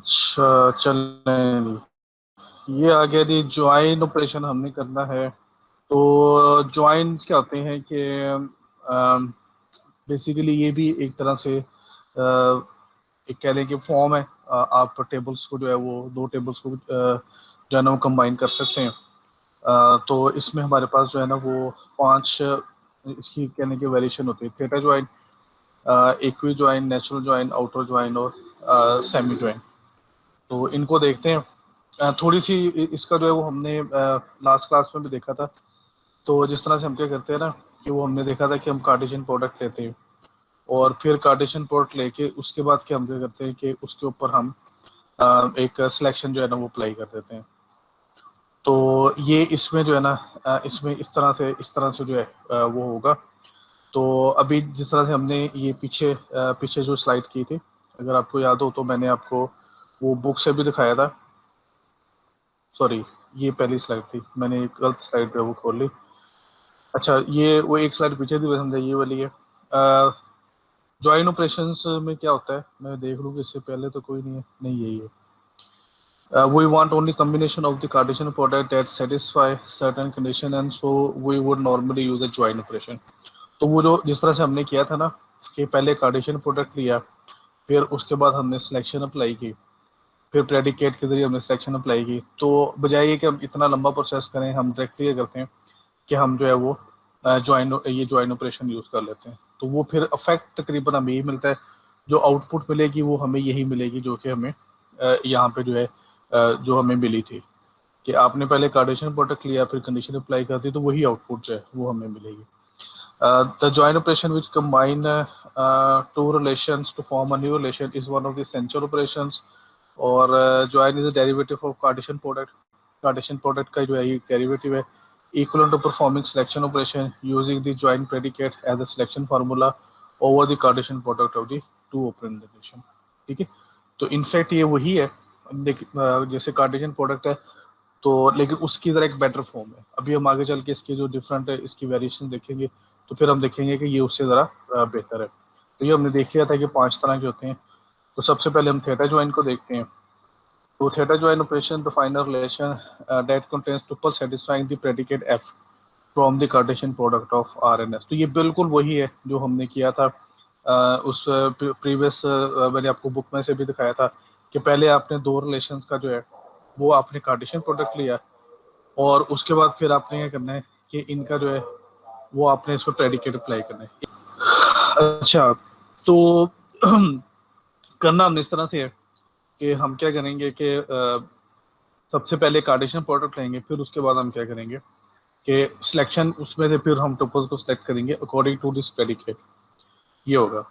अच्छा, चलें। ये आ गया जी, ज्वाइन ऑपरेशन हमने करना है। तो ज्वाइन क्या होते हैं कि बेसिकली ये भी एक तरह से एक कह लें कि फॉर्म है। आप टेबल्स को जो है वो दो टेबल्स को जो है ना वो कंबाइन कर सकते हैं। तो इसमें हमारे पास जो है ना वो पांच इसकी कहने की वेरिएशन होती है। Theta join, equi join, natural join, outer join और सेमी ज्वाइन। तो इनको देखते हैं। थोड़ी सी इसका जो है वो हमने लास्ट क्लास में भी देखा था। तो जिस तरह से हम क्या करते हैं ना कि वो हमने देखा था कि हम कार्टेशियन प्रोडक्ट लेते हैं और फिर कार्टेशियन प्रोडक्ट लेके उसके बाद क्या हम क्या करते हैं कि उसके ऊपर हम एक सिलेक्शन जो है ना वो अप्लाई कर देते हैं। तो ये इसमें जो है ना इसमें इस तरह से जो है वो होगा। तो अभी जिस तरह से हमने ये पीछे जो स्लाइड की थी, अगर आपको याद हो तो मैंने आपको वो बुक से भी दिखाया था। सॉरी, ये पहली स्लाइड थी, मैंने एक गलत स्लाइड पे वो खोल ली। अच्छा, ये वो एक स्लाइड पीछे थी, समझा, ये वाली है। ज्वाइन ऑपरेशंस में क्या होता है, मैं देख लूँ कि इससे पहले तो कोई नहीं है, नहीं यही है। We want only combination of the Cartesian product that satisfy certain condition and so we would normally use a join operation। तो वो जो जिस तरह से हमने किया था ना कि पहले कार्टेशियन प्रोडक्ट लिया, फिर उसके बाद हमने सिलेक्शन अप्लाई की, फिर प्रेडिकेट के जरिए हमने सिलेक्शन अप्लाई की। तो बजाय ये कि हम इतना लंबा प्रोसेस करें, हम डायरेक्टली ये करते हैं कि हम जो है वो ज्वाइन ऑपरेशन यूज़ कर लेते हैं। तो वो फिर अफेक्ट तकरीबन हमें यही मिलता है, जो आउटपुट मिलेगी वो हमें यही मिलेगी जो कि हमें यहाँ पे जो है जो हमें मिली थी कि आपने पहले कार्टेशियन प्रोडक्ट लिया फिर कंडीशन अप्लाई कर दी, तो वही आउटपुट जो है वो हमें मिलेगी। The joint operation which combine two relations to form a new relation is one of the essential operations। और join is a derivative of Cartesian product। Cartesian product का जो है ये derivative है, equivalent to performing selection operation using the joint predicate as the selection formula over the Cartesian product of the two operand relation। ठीक है, तो in fact ये वही है। जैसे कार्टेशियन प्रोडक्ट है तो, लेकिन उसकी तरह एक बेटर फॉर्म है। अभी हम आगे चल के इसके जो डिफरेंट है इसकी वेरिएशन देखेंगे, तो फिर हम देखेंगे कि ये उससे ज़रा बेहतर है। तो ये हमने देख लिया था कि पांच तरह के होते हैं। तो सबसे पहले हम थीटा ज्वाइन को देखते हैं। तो theta join operation define a relation that contains tuple satisfying the predicate F from the Cartesian product of R and S. तो ये बिल्कुल वही है जो हमने किया था उस प्रीवियस मैंने आपको बुक में से भी दिखाया था कि पहले आपने दो रिलेशंस का जो है वो आपने कार्टेशियन प्रोडक्ट लिया और उसके बाद फिर आपने क्या करना है कि इनका जो है वो आपने इस पर प्रेडिकेट अप्लाई करना है। अच्छा, तो करना हमने इस तरह से है कि हम क्या करेंगे कि सबसे पहले कार्टेशियन प्रोडक्ट लेंगे, फिर उसके बाद हम क्या करेंगे कि सिलेक्शन उसमें से फिर हम टुपल्स को सिलेक्ट करेंगे अकॉर्डिंग टू दिस प्रेडिकेट। ये होगा।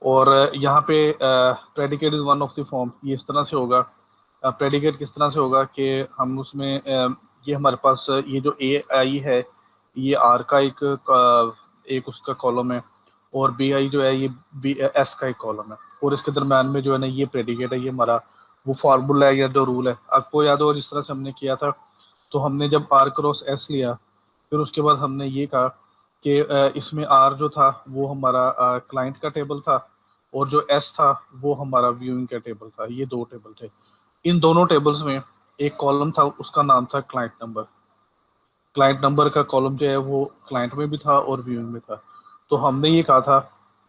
और यहाँ पे predicate is one of the form, ये इस तरह से होगा। प्रेडिकेट किस तरह से होगा कि हम उसमें ये हमारे पास ये जो ए आई है ये आर का एक उसका कॉलम है और बी आई जो है ये बी एस का एक कॉलम है और इसके दरम्यान में जो है ना ये प्रेडिकेट है, ये हमारा वो फार्मूला है या जो रूल है। आपको याद होगा जिस तरह से हमने किया था, तो हमने जब आर क्रॉस एस लिया फिर उसके बाद हमने ये कहा कि इसमें आर जो था वो हमारा क्लाइंट का टेबल था और जो एस था वो हमारा व्यूइंग का टेबल था। ये दो टेबल थे। इन दोनों टेबल्स में एक कॉलम था, उसका नाम था क्लाइंट नंबर। क्लाइंट नंबर का कॉलम जो है वो क्लाइंट में भी था और व्यूइंग में था। तो हमने ये कहा था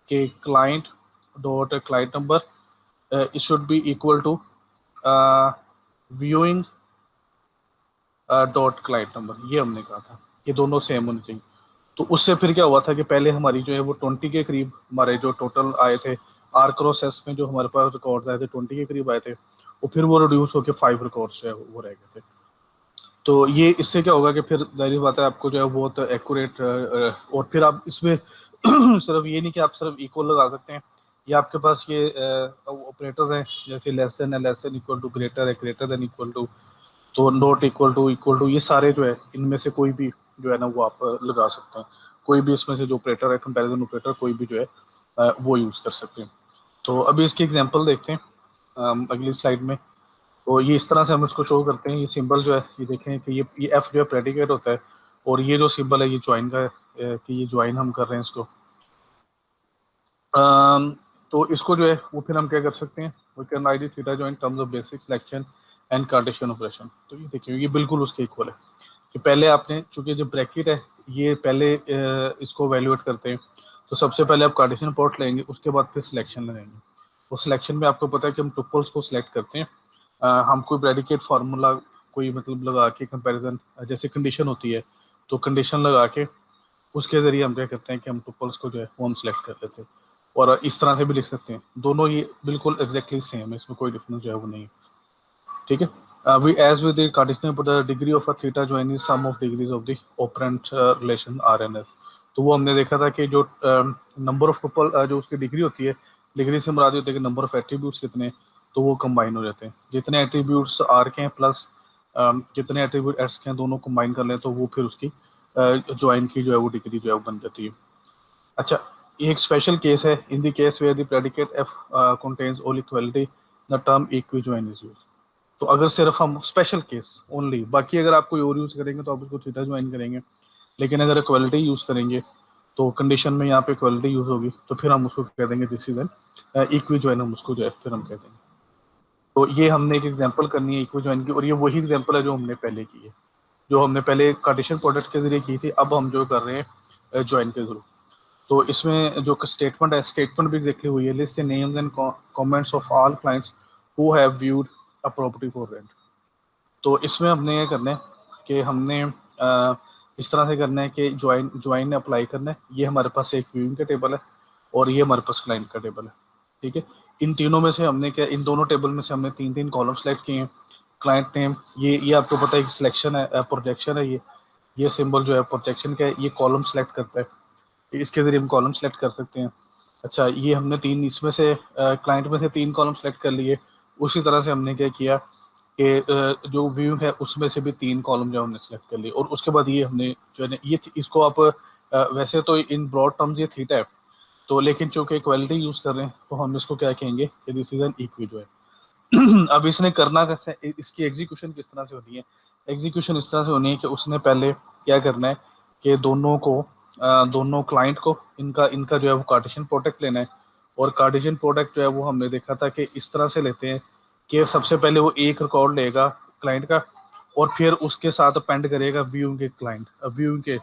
कि client dot client number it should be equal to viewing dot client number. ये हमने कहा था, ये दोनों सेम होने चाहिए। तो उससे फिर क्या हुआ था कि पहले हमारी जो है वो 20 के करीब हमारे जो टोटल आए थे आर क्रॉस एस में, जो हमारे पास रिकॉर्ड आए थे 20 के करीब आए थे, और फिर वो रिड्यूस होकर 5 रिकॉर्ड्स जो है वो रह गए थे। तो ये इससे क्या होगा कि फिर जाहिर बात है आपको जो है बहुत एक्यूरेट, और फिर आप इसमें सिर्फ ये नहीं कि आप सिर्फ इक्वल लगा सकते हैं, ये आपके पास ये ऑपरेटर्स हैं जैसे लेस देन है, less than equal to, greater है, ग्रेटर देन इक्वल टू, तो नॉट इक्वल टू, ये सारे जो है इनमें से कोई भी जो है ना वो आप लगा सकते हैं। कोई भी इसमें से जो ऑपरेटर है, कंपैरिजन ऑपरेटर कोई भी जो है वो यूज़ कर सकते हैं। तो अभी इसकी एग्जांपल देखते हैं अगली स्लाइड में। तो ये इस तरह से हम इसको शो करते हैं। ये सिंबल जो है ये देखें कि ये एफ जो है प्रेडिकेट होता है और ये जो सिंबल है ये ज्वाइन का है कि ये ज्वाइन हम कर रहे हैं इसको। तो इसको जो है वो फिर हम क्या कर सकते हैं, वी कैन राइट थीटा जो in terms of basic selection and Cartesian operation. तो ये देखिए ये बिल्कुल उसके इक्वल है कि पहले आपने, चूंकि जो ब्रैकेट है ये पहले इसको वैल्यूएट करते हैं, तो सबसे पहले आप कार्टेशियन प्लॉट लेंगे, उसके बाद फिर सिलेक्शन लगाएंगे। और सिलेक्शन में आपको पता है कि हम टुपल्स को सिलेक्ट करते हैं, हम कोई प्रेडिकेट फार्मूला कोई मतलब लगा के कंपैरिजन, जैसे कंडीशन होती है तो कंडीशन लगा के उसके जरिए हम क्या करते हैं कि हम टुपल्स को जो है वो हम सिलेक्ट कर लेते हैं। और इस तरह से भी लिख सकते हैं, दोनों ये बिल्कुल एग्जैक्टली सेम है, इसमें कोई डिफरेंस जो है वो नहीं है, ठीक है। We as with the Cartesian put the degree of a theta join is sum of degrees of the operant relation RNS। तो वो हमने देखा था कि जो नंबर ऑफ टुपल जो उसकी डिग्री होती है, डिग्री से मुराद होती है कि नंबर ऑफ एट्रीब्यूट्स कितने, तो वो कंबाइन हो जाते हैं। जितने एट्रीब्यूट्स आर के हैं प्लस जितने एट्रीब्यूट एस के हैं दोनों कंबाइन कर लें तो वो फिर उसकी ज्वाइन की जो है वो डिग्री जो है वो बन जाती है। अच्छा, एक स्पेशल केस है, in the case where the predicate F contains all equality the term equijoin is used. तो अगर सिर्फ हम स्पेशल केस ओनली, बाकी अगर आप कोई और यूज करेंगे तो आप उसको थीटा ज्वाइन करेंगे, लेकिन अगर इक्वालिटी यूज करेंगे तो कंडीशन में यहाँ पे इक्वालिटी यूज होगी तो फिर हम उसको कह देंगे this is an equi join, हम उसको जो है फिर हम कह देंगे। तो ये हमने एक एग्जांपल करनी है इक्वी ज्वाइन की, और ये वही एग्जांपल है जो हमने पहले की है, जो हमने पहले कार्टेशियन प्रोडक्ट के जरिए की थी, अब हम जो कर रहे हैं ज्वाइन के थ्रू। तो इसमें जो स्टेटमेंट है, स्टेटमेंट भी देखी हुई है, list the names and comments of all clients who have viewed a property for rent. तो इसमें हमने ये करना है कि हमने इस तरह से करना है कि ज्वाइन अप्लाई करना है। ये हमारे पास एक व्यूइंग का टेबल है और ये हमारे पास क्लाइंट का टेबल है, ठीक है। इन तीनों में से हमने क्या, इन दोनों टेबल में से हमने तीन तीन कॉलम सेलेक्ट किए हैं। क्लाइंट नेम, ये आपको पता है सिलेक्शन है, प्रोजेक्शन है, ये सिंबल जो है प्रोजेक्शन का है, ये कॉलम सेलेक्ट करता है, इसके जरिए हम कॉलम सेलेक्ट कर सकते हैं। अच्छा, ये हमने तीन इसमें से क्लाइंट में से तीन कॉलम सेलेक्ट कर लिए। उसी तरह से हमने क्या किया कि जो व्यू है उसमें से भी तीन कॉलम जो हमने सेलेक्ट कर लिए, और उसके बाद ये हमने जो है ये इसको आप वैसे तो इन ब्रॉड टर्म्स ये थीटा है, तो लेकिन चूंकि इक्वालिटी यूज कर रहे हैं तो हम इसको क्या कहेंगे कि दिस इज एन इक्वी जो है। अब इसने करना कैसे है, इसकी एग्जीक्यूशन किस तरह से होनी है। एग्जीक्यूशन इस तरह से होनी है कि उसने पहले क्या करना है कि दोनों क्लाइंट को इनका इनका जो है वो कार्टेशियन प्रोडक्ट लेना है। और कार्टेशियन प्रोडक्ट जो है वो हमने देखा था कि इस तरह से लेते हैं कि सबसे पहले वो एक रिकॉर्ड लेगा क्लाइंट का और फिर उसके साथ अपेंड करेगा व्यू के क्लाइंट व्यू के।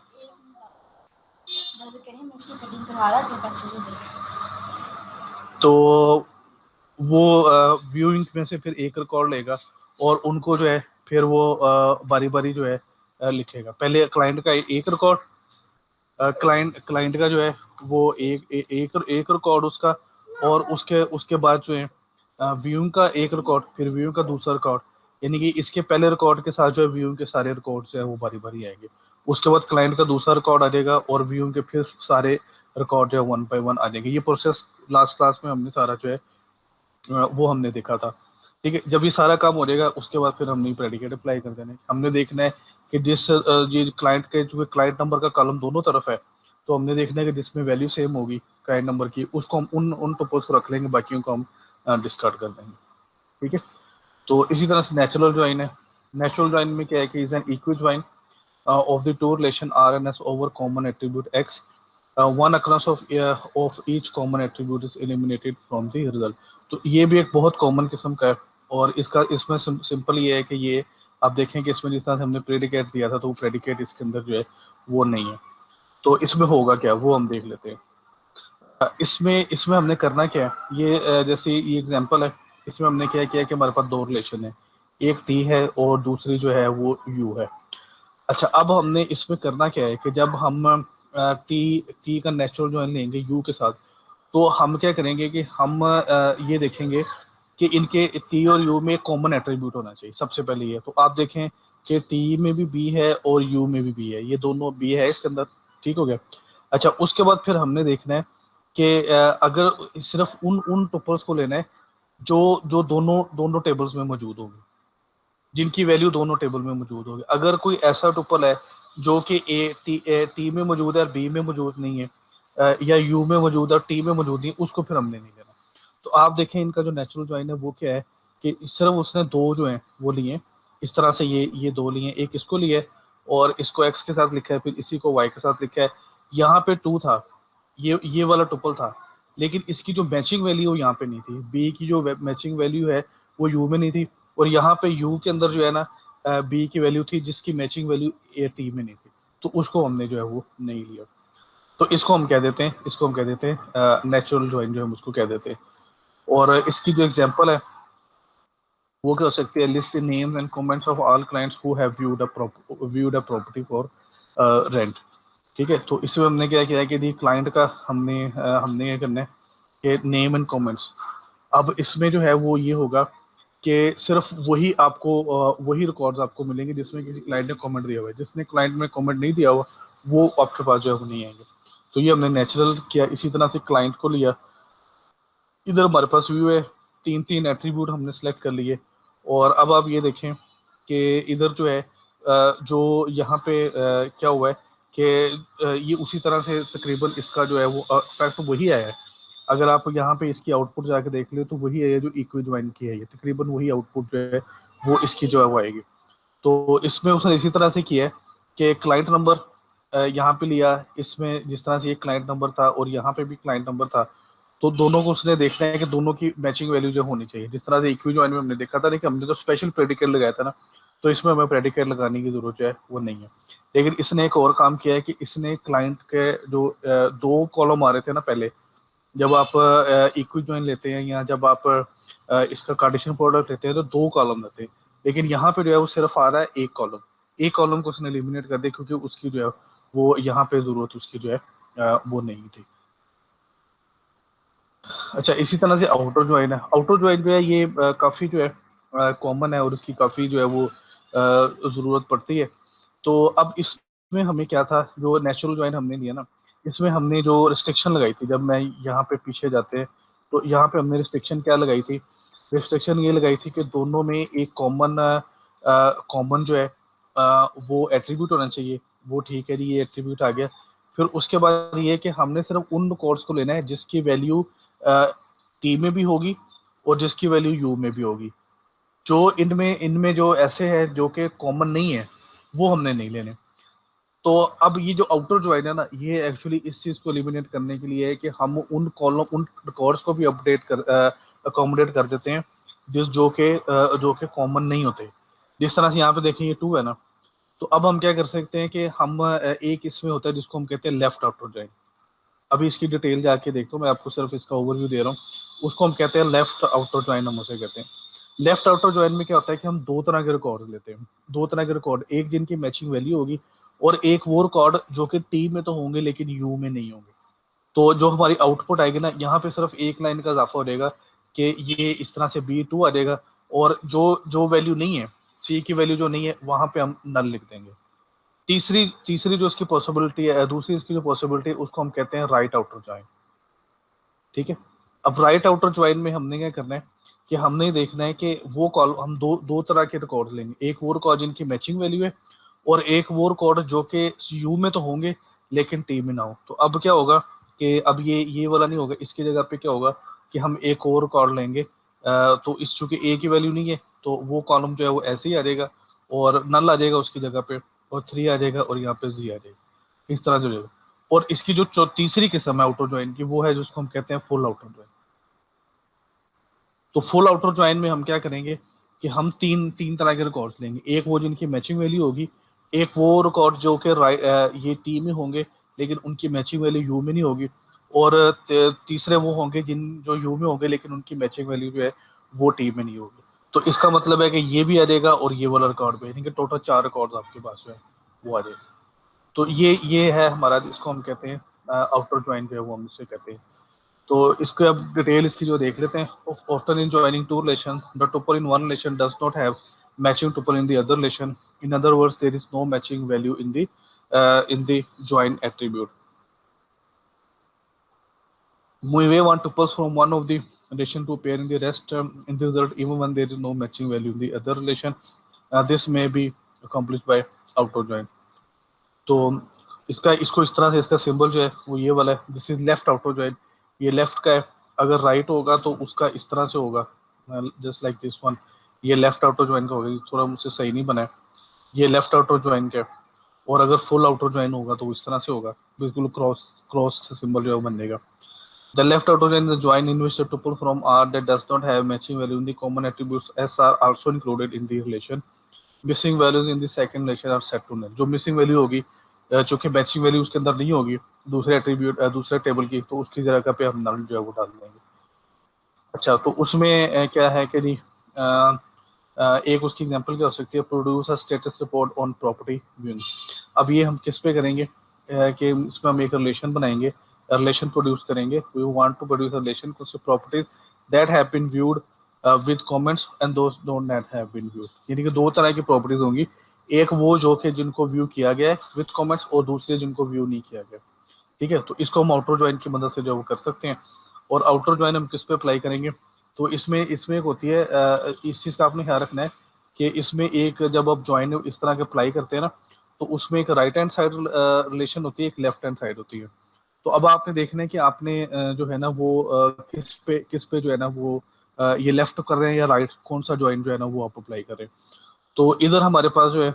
तो वो व्यूइंग में से फिर एक रिकॉर्ड लेगा और उनको जो है फिर वो बारी बारी जो है लिखेगा। पहले क्लाइंट का एक रिकॉर्ड, क्लाइंट का जो है वो एक रिकॉर्ड उसका, और उसके बाद जो है व्यूइंग का एक रिकॉर्ड, फिर व्यूइंग का दूसरा रिकॉर्ड, यानी कि इसके पहले रिकॉर्ड के साथ जो है व्यूइंग के सारे रिकॉर्ड जो है वो बारी बारी आएंगे। उसके बाद क्लाइंट का दूसरा रिकॉर्ड आ जाएगा और व्यूइंग के फिर सारे रिकॉर्ड जो है वन बाय वन आ जाएंगे। ये प्रोसेस लास्ट क्लास में हमने सारा जो है वो हमने देखा था, ठीक है। जब ये सारा काम हो जाएगा उसके बाद फिर हमने प्रेडिकेट अप्लाई कर देना है। हमने देखना है कि जिस ये क्लाइंट के जो क्लाइंट नंबर का कॉलम दोनों तरफ है, तो हमने देखना है कि जिसमें वैल्यू सेम होगी क्लाइंट नंबर की, उसको हम उन टुपल्स को रख लेंगे, बाकियों को हम डिस्कार्ड कर देंगे, ठीक है। तो इसी तरह से नेचुरल ज्वाइन है। नेचुरल ज्वाइन में क्या है कि is an equi join of the two relation R and S over common attribute X, one across of each common attribute is eliminated from the result. तो ये भी एक बहुत कॉमन किस्म का है, और इसमें सिंपल ये है कि ये आप देखें कि इसमें जिस तरह से हमने प्रेडिकेट दिया था तो वो प्रेडिकेट इसके अंदर जो है वो नहीं है। तो इसमें होगा क्या वो हम देख लेते हैं। इसमें इसमें हमने करना क्या है, ये जैसे ये एग्जांपल है, इसमें हमने क्या किया कि हमारे पास दो रिलेशन है, एक टी है और दूसरी जो है वो यू है। अच्छा, अब हमने इसमें करना क्या है कि जब हम टी का नेचुरल ज्वाइन लेंगे यू के साथ, तो हम क्या करेंगे कि हम ये देखेंगे कि इनके टी और यू में कॉमन एट्रीब्यूट होना चाहिए। सबसे पहले ये, तो आप देखें कि टी में भी बी है और यू में भी बी है, ये दोनों बी है इसके अंदर, ठीक हो गया। अच्छा, उसके बाद फिर हमने देखना है कि अगर सिर्फ उन टुपल्स को लेना है जो जो दोनों दोनों टेबल्स में मौजूद होंगे, जिनकी वैल्यू दोनों टेबल में मौजूद होगी। अगर कोई ऐसा टुपल है जो कि टी में मौजूद है और बी में मौजूद नहीं है, या यू में मौजूद है और टी में मौजूद नहीं है, उसको फिर हमने नहीं लेना। तो आप देखें इनका जो नेचुरल ज्वाइन है वो क्या है कि सिर्फ उसने दो जो हैं वो लिए, इस तरह से ये दो लिए, एक इसको लिए और इसको एक्स के साथ लिखा है, फिर इसी को वाई के साथ लिखा है। यहाँ पे टू था, ये वाला टुपल था, लेकिन इसकी जो मैचिंग वैल्यू यहाँ पे नहीं थी, बी की जो मैचिंग वैल्यू है वो यू में नहीं थी, और यहाँ पे यू के अंदर जो है ना बी की वैल्यू थी जिसकी मैचिंग वैल्यू ए टी में नहीं थी, तो उसको हमने जो है वो नहीं लिया। तो इसको हम कह देते हैं, इसको हम कह देते हैं नेचुरल ज्वाइन, जो हम उसको कह देते हैं। और इसकी जो एग्जांपल है वो क्या हो सकती है, list the names and comments of all clients who have viewed a property for rent. ठीक है, तो इसमें हमने क्या किया है कि क्लाइंट का हमने क्या करना है कि नेम एंड कमेंट्स। अब इसमें जो है वो ये होगा कि सिर्फ वही आपको वही रिकॉर्ड्स आपको मिलेंगे जिसमें किसी क्लाइंट ने कमेंट दिया हुआ है, जिसने क्लाइंट में कमेंट नहीं दिया हुआ वो आपके पास जो है वो नहीं आएंगे। तो ये हमने नेचुरल किया। इसी तरह से क्लाइंट को लिया, इधर हमारे पास व्यू है, तीन तीन एट्रीब्यूट हमने सेलेक्ट कर लिए। और अब आप ये देखें कि इधर जो है जो यहाँ पे क्या हुआ है कि ये उसी तरह से तकरीबन इसका जो है वो इफेक्ट वही आया है। अगर आप यहाँ पे इसकी आउटपुट जाके देख ले तो वही है जो इक्वी ज्वाइन की है, ये तकरीबन वही आउटपुट जो है वो इसकी जो है वो आएगी। तो इसमें उसने इसी तरह से किया है कि क्लाइंट नंबर यहाँ पे लिया, इसमें जिस तरह से ये क्लाइंट नंबर था और यहाँ पे भी क्लाइंट नंबर था, तो दोनों को उसने देखना है कि दोनों की मैचिंग वैल्यू जो होनी चाहिए। जिस तरह से इक्वी ज्वाइन में हमने देखा था, लेकिन हमने तो स्पेशल प्रेडिकेट लगाया था ना, तो इसमें हमें प्रेडिकेट लगाने की जरूरत है वो नहीं है। लेकिन इसने एक और काम किया है कि इसने क्लाइंट के जो दो कॉलम आ रहे थे ना पहले, जब आप इक्वी ज्वाइन लेते हैं या जब आप इसका कार्टेशियन प्रोडक्ट लेते हैं तो दो कॉलम लेते हैं, लेकिन यहाँ पे जो है वो सिर्फ आ रहा है एक कॉलम। एक कॉलम को उसने एलिमिनेट कर दिया क्योंकि उसकी जो है वो यहाँ पे जरूरत उसकी जो है वो नहीं थी। अच्छा, इसी तरह से आउटर ज्वाइन है। आउटर ज्वाइन जो है ये काफ़ी जो है कॉमन है और इसकी काफ़ी जो है वो ज़रूरत पड़ती है। तो अब इसमें हमें क्या था, जो नेचुरल ज्वाइन हमने लिया ना, इसमें हमने जो रिस्ट्रिक्शन लगाई थी, जब मैं यहाँ पे पीछे जाते हैं तो यहाँ पे हमने रिस्ट्रिक्शन क्या लगाई थी, रिस्ट्रिक्शन ये लगाई थी कि दोनों में एक कॉमन कॉमन जो है वो एट्रीब्यूट होना चाहिए। वो ठीक है जी, ये एट्रीब्यूट आ गया। फिर उसके बाद ये कि हमने सिर्फ उन कोड्स को लेना है जिसकी वैल्यू टी में भी होगी और जिसकी वैल्यू यू में भी होगी। जो इनमें इनमें जो ऐसे हैं जो कि कॉमन नहीं है वो हमने नहीं लेने। तो अब ये जो आउटर ज्वाइन है ना, ये एक्चुअली इस चीज को एलिमिनेट करने के लिए है कि हम उन कॉलम उन रिकॉर्ड्स को भी अपडेट कर अकोमोडेट कर देते हैं जो कि कॉमन नहीं होते। जिस तरह से यहाँ पे देखें ये 2 है ना, तो अब हम क्या कर सकते हैं कि हम एक इसमें होता है जिसको हम कहते हैं लेफ्ट आउटर ज्वाइन। अभी इसकी डिटेल जाके देखता हूँ, मैं आपको सिर्फ इसका ओवरव्यू दे रहा हूँ। उसको हम कहते हैं लेफ्ट आउटर ज्वाइन, हम उसे कहते हैं। लेफ्ट आउटर ज्वाइन में क्या होता है कि हम दो तरह के रिकॉर्ड लेते हैं, दो तरह के रिकॉर्ड, एक जिनकी मैचिंग वैल्यू होगी और एक वो रिकॉर्ड जो कि टी में तो होंगे लेकिन यू में नहीं होंगे। तो जो हमारी आउटपुट आएगी ना, यहाँ पे सिर्फ एक लाइन का इजाफा हो जाएगा कि ये इस तरह से B2 आ जाएगा, और जो जो वैल्यू नहीं है, सी की वैल्यू जो नहीं है, वहां पे हम नल लिख देंगे। तीसरी तीसरी जो इसकी पॉसिबिलिटी है, दूसरी इसकी जो पॉसिबिलिटी है, उसको हम कहते हैं राइट आउटर ज्वाइन। ठीक है, अब राइट आउटर ज्वाइन में हमने क्या करना है कि हमने देखना है कि वो कॉल हम दो दो तरह के रिकॉर्ड लेंगे, एक वो रिकॉर्ड जिनकी मैचिंग वैल्यू है और एक वो रिकॉर्ड जो कि यू में तो होंगे लेकिन टी में ना हो। तो अब क्या होगा कि अब ये वाला नहीं होगा, इसकी जगह पे क्या होगा कि हम एक और रिकॉर्ड लेंगे। तो इस चूंकि ए की वैल्यू नहीं है तो वो कॉलम जो है वो ऐसे ही आ जाएगा और नल आ जाएगा उसकी जगह पे, और 3 आ जाएगा और यहाँ पे जी आ जाएगा, इस तरह से हो जाएगा। और इसकी जो तीसरी किस्म है आउटर ज्वाइन की, वो है जिसको हम कहते हैं फुल आउटर ज्वाइन। तो फुल आउटर ज्वाइन में हम क्या करेंगे कि हम तीन तीन तरह के रिकॉर्ड्स लेंगे, एक वो जिनकी मैचिंग वैल्यू होगी, एक वो रिकॉर्ड जो कि ये टी में होंगे लेकिन उनकी मैचिंग वैल्यू यू में नहीं होगी, और तीसरे वो होंगे जिन जो यू में होंगे लेकिन उनकी मैचिंग वैल्यू जो है वो टी में नहीं होगी। तो इसका मतलब है कि ये भी आ जाएगा और ये वाला रिकॉर्ड भी, यानी कि टोटल 4 रिकॉर्ड आपके पास जो है वो आ जाएगा। तो ये है हमारा, इसको हम कहते हैं आउटर ज्वाइन जो है वो हम इसे कहते हैं। तो इसको अब डिटेल इसकी जो देख लेते हैं। Often in joining two relation the tuple in one relation does not have matching tuple in the other relation, in other words there is no matching value in the join attribute. We may want tuples from one of the relation to pair in the rest in the result even when there is no matching value in the other relation. This may be accomplished by outer join. तो इसको इस तरह से इसका symbol जो है वो ये वाला है, this is left outer join. ये लेफ्ट का है, अगर राइट होगा तो उसका इस तरह से होगा, जस्ट लाइक दिस वन। ये लेफ्ट आउटर ज्वाइन का होगा, थोड़ा मुझसे सही नहीं बना है, ये लेफ्ट आउटर ज्वाइन का है। और अगर फुल आउटर ज्वाइन होगा तो इस तरह से होगा, बिल्कुल क्रॉस क्रॉस से सिंबल जो है वो बनेगा। The left outer join is the join in which the tuple from R that does not have matching value in the common attributes S are also included in the relation. Missing values in the second relation are set to null. जो missing value होगी, चूंकि matching value उसके अंदर नहीं होगी दूसरे attribute दूसरे table की, तो उसकी जगह पे हम नल जो है वो डाल देंगे। अच्छा, तो उसमें क्या है कि जी एक उसकी एग्जांपल क्या हो सकती है, produce a status report on property viewing. अब ये हम किस पे करेंगे कि इसमें हम एक रिलेशन बनाएंगे, रिलेशन प्रोड्यूस करेंगे। We want to produce relation कुछ properties that have been viewed with comments and those don't that have been viewed. यानी कि दो तरह की प्रॉपर्टीज होंगी, एक वो जो कि जिनको व्यू किया गया है विद कमेंट्स और दूसरे जिनको व्यू नहीं किया गया। ठीक है, तो इसको हम आउटर ज्वाइन की मदद से जो वो कर सकते हैं। और आउटर ज्वाइन हम किस पे अप्लाई करेंगे, तो इसमें इसमें एक होती है, इस चीज़ का आपने ख्याल रखना है कि इसमें एक जब आप ज्वाइन इस तरह के अप्लाई करते हैं ना, तो उसमें एक राइट हैंड साइड रिलेशन होती है, एक लेफ्ट हैंड साइड होती है। तो अब आपने देखना है कि आपने जो है ना वो किस पे जो है ना वो ये लेफ्ट कर रहे हैं या राइट, कौन सा ज्वाइन जो है ना वो आप अप्लाई करें। तो इधर हमारे पास जो है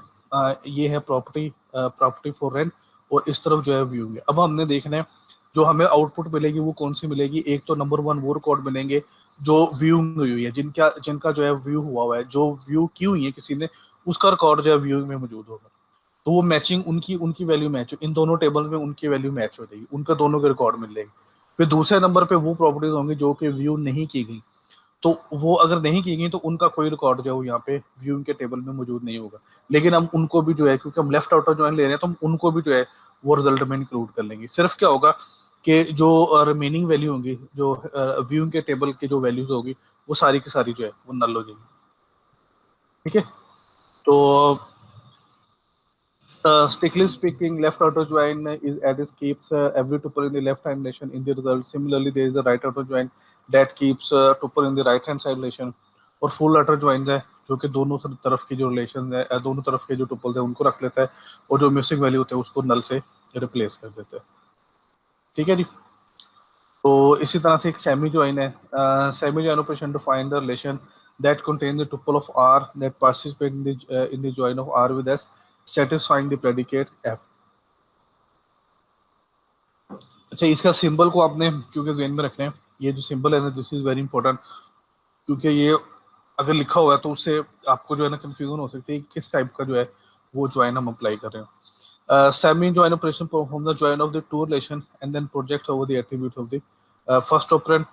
ये है प्रॉपर्टी फॉर रेंट, और इस तरफ जो है व्यू है। अब हमने देखना है जो हमें आउटपुट मिलेगी वो कौन सी मिलेगी। एक तो नंबर वन वो रिकॉर्ड मिलेंगे जो व्यू हुई है, जिनका जिनका जो है व्यू हुआ है, जो व्यू की हुई है किसी ने, उसका रिकॉर्ड जो है व्यू में मौजूद होगा। तो वो मैचिंग उनकी उनकी वैल्यू मैच, इन दोनों टेबल में उनकी वैल्यू मैच हो जाएगी, उनका दोनों के रिकॉर्ड मिल जाएगी। फिर दूसरे नंबर पे वो प्रॉपर्टीज होंगी जो कि व्यू नहीं की गई, तो वो अगर नहीं की गई तो उनका कोई रिकॉर्ड जो है यहाँ पे व्यूइंग के टेबल में मौजूद नहीं होगा। लेकिन हम उनको भी जो है, क्योंकि हम लेफ्ट आउटर ज्वाइन ले रहे हैं, तो हम उनको भी जो है वो रिजल्ट में इंक्लूड कर लेंगे। सिर्फ क्या होगा कि जो रिमेनिंग वैल्यू होंगी, जो व्यूइंग के टेबल की जो वैल्यूज होगी, वो सारी की सारी जो है वो नल हो जाएगी। ठीक है, तो strictly speaking, left outer join is at keeps every tuple in the left hand relation in the result. Similarly, there is a right outer join that keeps tuple in the right hand side relation. और full outer join है जो कि दोनों तरफ की जो relation है, दोनों तरफ के जो टुपल्स है उनको रख लेता है, और जो मिसिंग वैल्यू होते हैं उसको नल से रिप्लेस कर देता है। ठीक है जी, तो इसी तरह से एक सेमी ज्वाइन है। Semi join operation to find the relation that contains the tuple of R that participate in the join of R with S, satisfying the predicate F। अच्छा, इसका सिंबल को आपने क्योंकि ज़हन में रखना है, ये जो सिंबल है ना, दिस इज वेरी इंपॉर्टेंट, क्योंकि ये अगर लिखा हुआ है तो उससे आपको जो है ना कंफ्यूजन हो सकती है किस टाइप का जो है वो ज्वाइन हम अप्लाई कर रहे हैं। Semi join operation perform the join of the two relation and then project over the attribute of the first operand.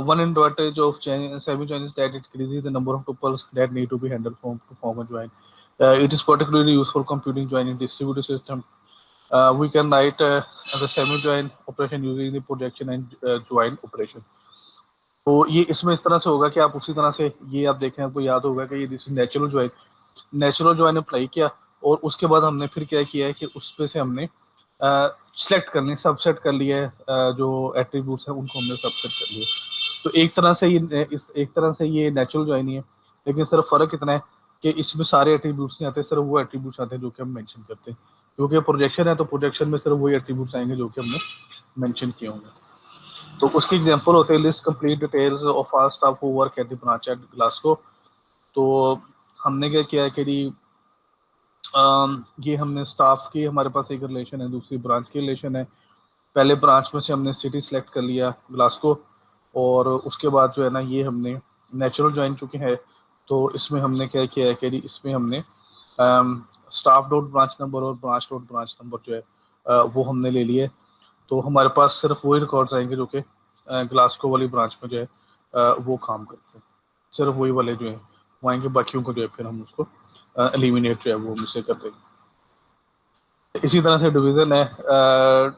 One advantage of semi join is that it increases the number of tuples that need to be handled to form a join. It is particularly useful computing join in distributed system. We can write the semi join operation using the projection and join operation. तो ये इसमें इस तरह से होगा कि आप उसी तरह से, ये आप देखें, आपको याद होगा कि ये नेचुरल ज्वाइन अप्लाई किया, और उसके बाद हमने फिर क्या किया है कि उस पे से हमने सेलेक्ट कर लिया, सबसेट कर लिया है, जो एट्रीब्यूट्स हैं उनको हमने सबसेट कर लिया। तो एक तरह से ये नेचुरल ज्वाइन ही है, लेकिन सिर्फ फ़र्क इतना है कि इसमें सारे एट्रीब्यूट्स नहीं आते, सिर्फ वो एट्रीब्यूट्स आते हैं जो कि हम मेंशन करते हैं। क्योंकि प्रोजेक्शन है तो प्रोजेक्शन में सिर्फ वही एट्रीब्यूट्स आएंगे जो कि हमने मेंशन किए होंगे। तो उसकी एग्जांपल होते हैं list complete details of our staff who work at the branch at Glasgow. तो हमने क्या किया है कि ये हमने स्टाफ की, हमारे पास एक रिलेशन है, दूसरी ब्रांच की रिलेशन है। पहले ब्रांच में से हमने सिटी सेलेक्ट कर लिया ग्लासगो, और उसके बाद जो है ना ये हमने नेचुरल ज्वाइन चुके हैं, तो इसमें हमने क्या किया है कि इसमें हमने स्टाफ डॉट ब्रांच नंबर और ब्रांच डॉट ब्रांच नंबर जो है वो हमने ले लिए। तो हमारे पास सिर्फ वही रिकॉर्ड्स आएंगे जो कि ग्लासगो वाली ब्रांच में जो है वो काम करते हैं, सिर्फ वही वाले जो है वो आएंगे, बाकियों को जो है फिर हम उसको एलिमिनेट जो है वो मुझसे कर देंगे। इसी तरह से डिवीज़न है,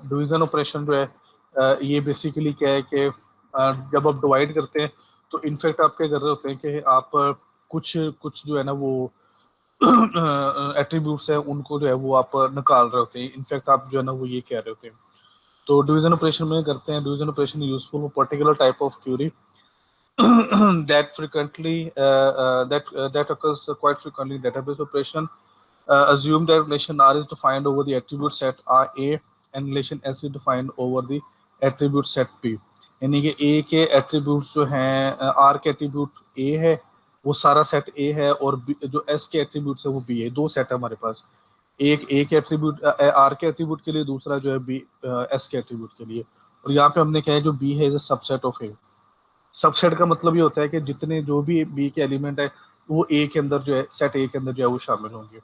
डिवीज़न ऑपरेशन जो है ये बेसिकली क्या है कि जब आप डिवाइड करते हैं तो इनफैक्ट आप क्या कर रहे होते हैं कि आप कुछ कुछ जो है ना वो एट्रीब्यूट्स हैं उनको जो है वो आप निकाल रहे होते हैं, इनफैक्ट आप जो है ना वो ये कह रहे होते हैं। तो डिवीजन ऑपरेशन में करते हैं, division operation useful for particular type of query that frequently that occurs quite frequently in database operation. Assume that relation R is defined over the attribute set R A and relation S is defined over the attribute set P। यानी कि A के attributes जो हैं, R के attribute A है, वो सारा set A है, और जो S के एट्रीब्यूट्स है वो B है। दो सेट है हमारे पास, एक A के एट्रीब्यूट R के एट्रीब्यूट के लिए, दूसरा जो है B S के एट्रीब्यूट के लिए। और यहाँ पे हमने क्या है, जो बी है is a subset of A. Subset का मतलब ये होता है कि जितने जो भी बी के एलिमेंट है वो ए के अंदर जो है, सेट ए के अंदर जो है वो शामिल होंगे।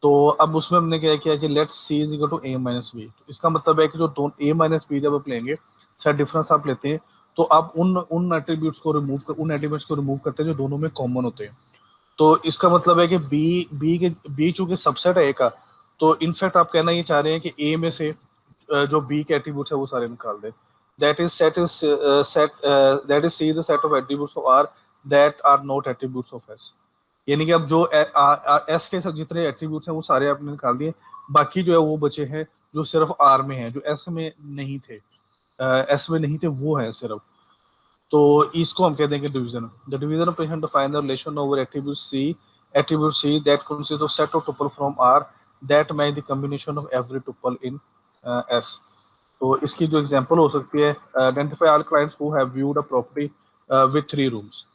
तो अब उसमें हमने क्या किया कि let's C is equal to A minus B. इसका मतलब है कि जो दोनों ए माइनस बी जब आप लेंगे, सेट डिफरेंस आप लेते हैं, तो आप उन उन एट्रीब्यूट्स को रिमूव कर उन एलिमेंट्स को रिमूव करते हैं जो दोनों में कॉमन होते हैं। तो इसका मतलब है कि बी चूंकि सबसेट है ए का, तो इनफैक्ट आप कहना ये चाह रहे हैं कि ए में से जो बी के एट्रीब्यूट्स है वो सारे निकाल दें। That is C the set of attributes of R that are not attributes of S. यानी कि अब जो एस के साथ जितने एट्रीब्यूट्स हैं वो सारे आपने निकाल दिए, बाकी जो है वो बचे हैं जो सिर्फ आर में हैं, जो एस में नहीं थे, एस में नहीं थे वो है सिर्फ। तो इसको हम कह देंगे division. The division operation define the relation over attribute C that consist of set of tuple from R that match the combination of every tuple in S. तो इसकी जो एग्जांपल हो सकती है, identify all clients who have viewed a property with 3 rooms.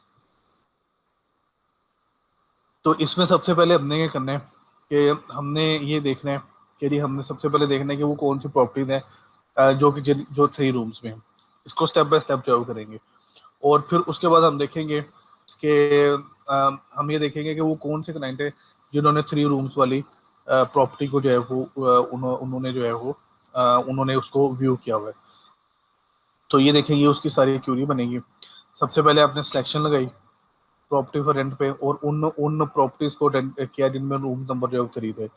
तो इसमें सबसे पहले हमने ये करना है कि हमने ये देखना है कि जी हमने सबसे पहले देखना है कि वो कौन सी प्रॉपर्टीज है जो कि जो 3 रूम्स में हैं। इसको स्टेप बाय स्टेप जो करेंगे, और फिर उसके बाद हम देखेंगे कि हम ये देखेंगे कि वो कौन से क्लाइंट है जिन्होंने 3 रूम्स वाली प्रॉपर्टी को जो है वो उन्होंने जो है वो उन्होंने उसको व्यू किया हुआ है। तो ये देखेंगे उसकी सारी क्यूरी बनेगी। सबसे पहले आपने सिलेक्शन लगाई प्रॉपर्टी फॉर रेंट पे, और उन उन प्रॉपर्टीज को रेंट किया जिनमें रूम नंबर जो है 3 थे।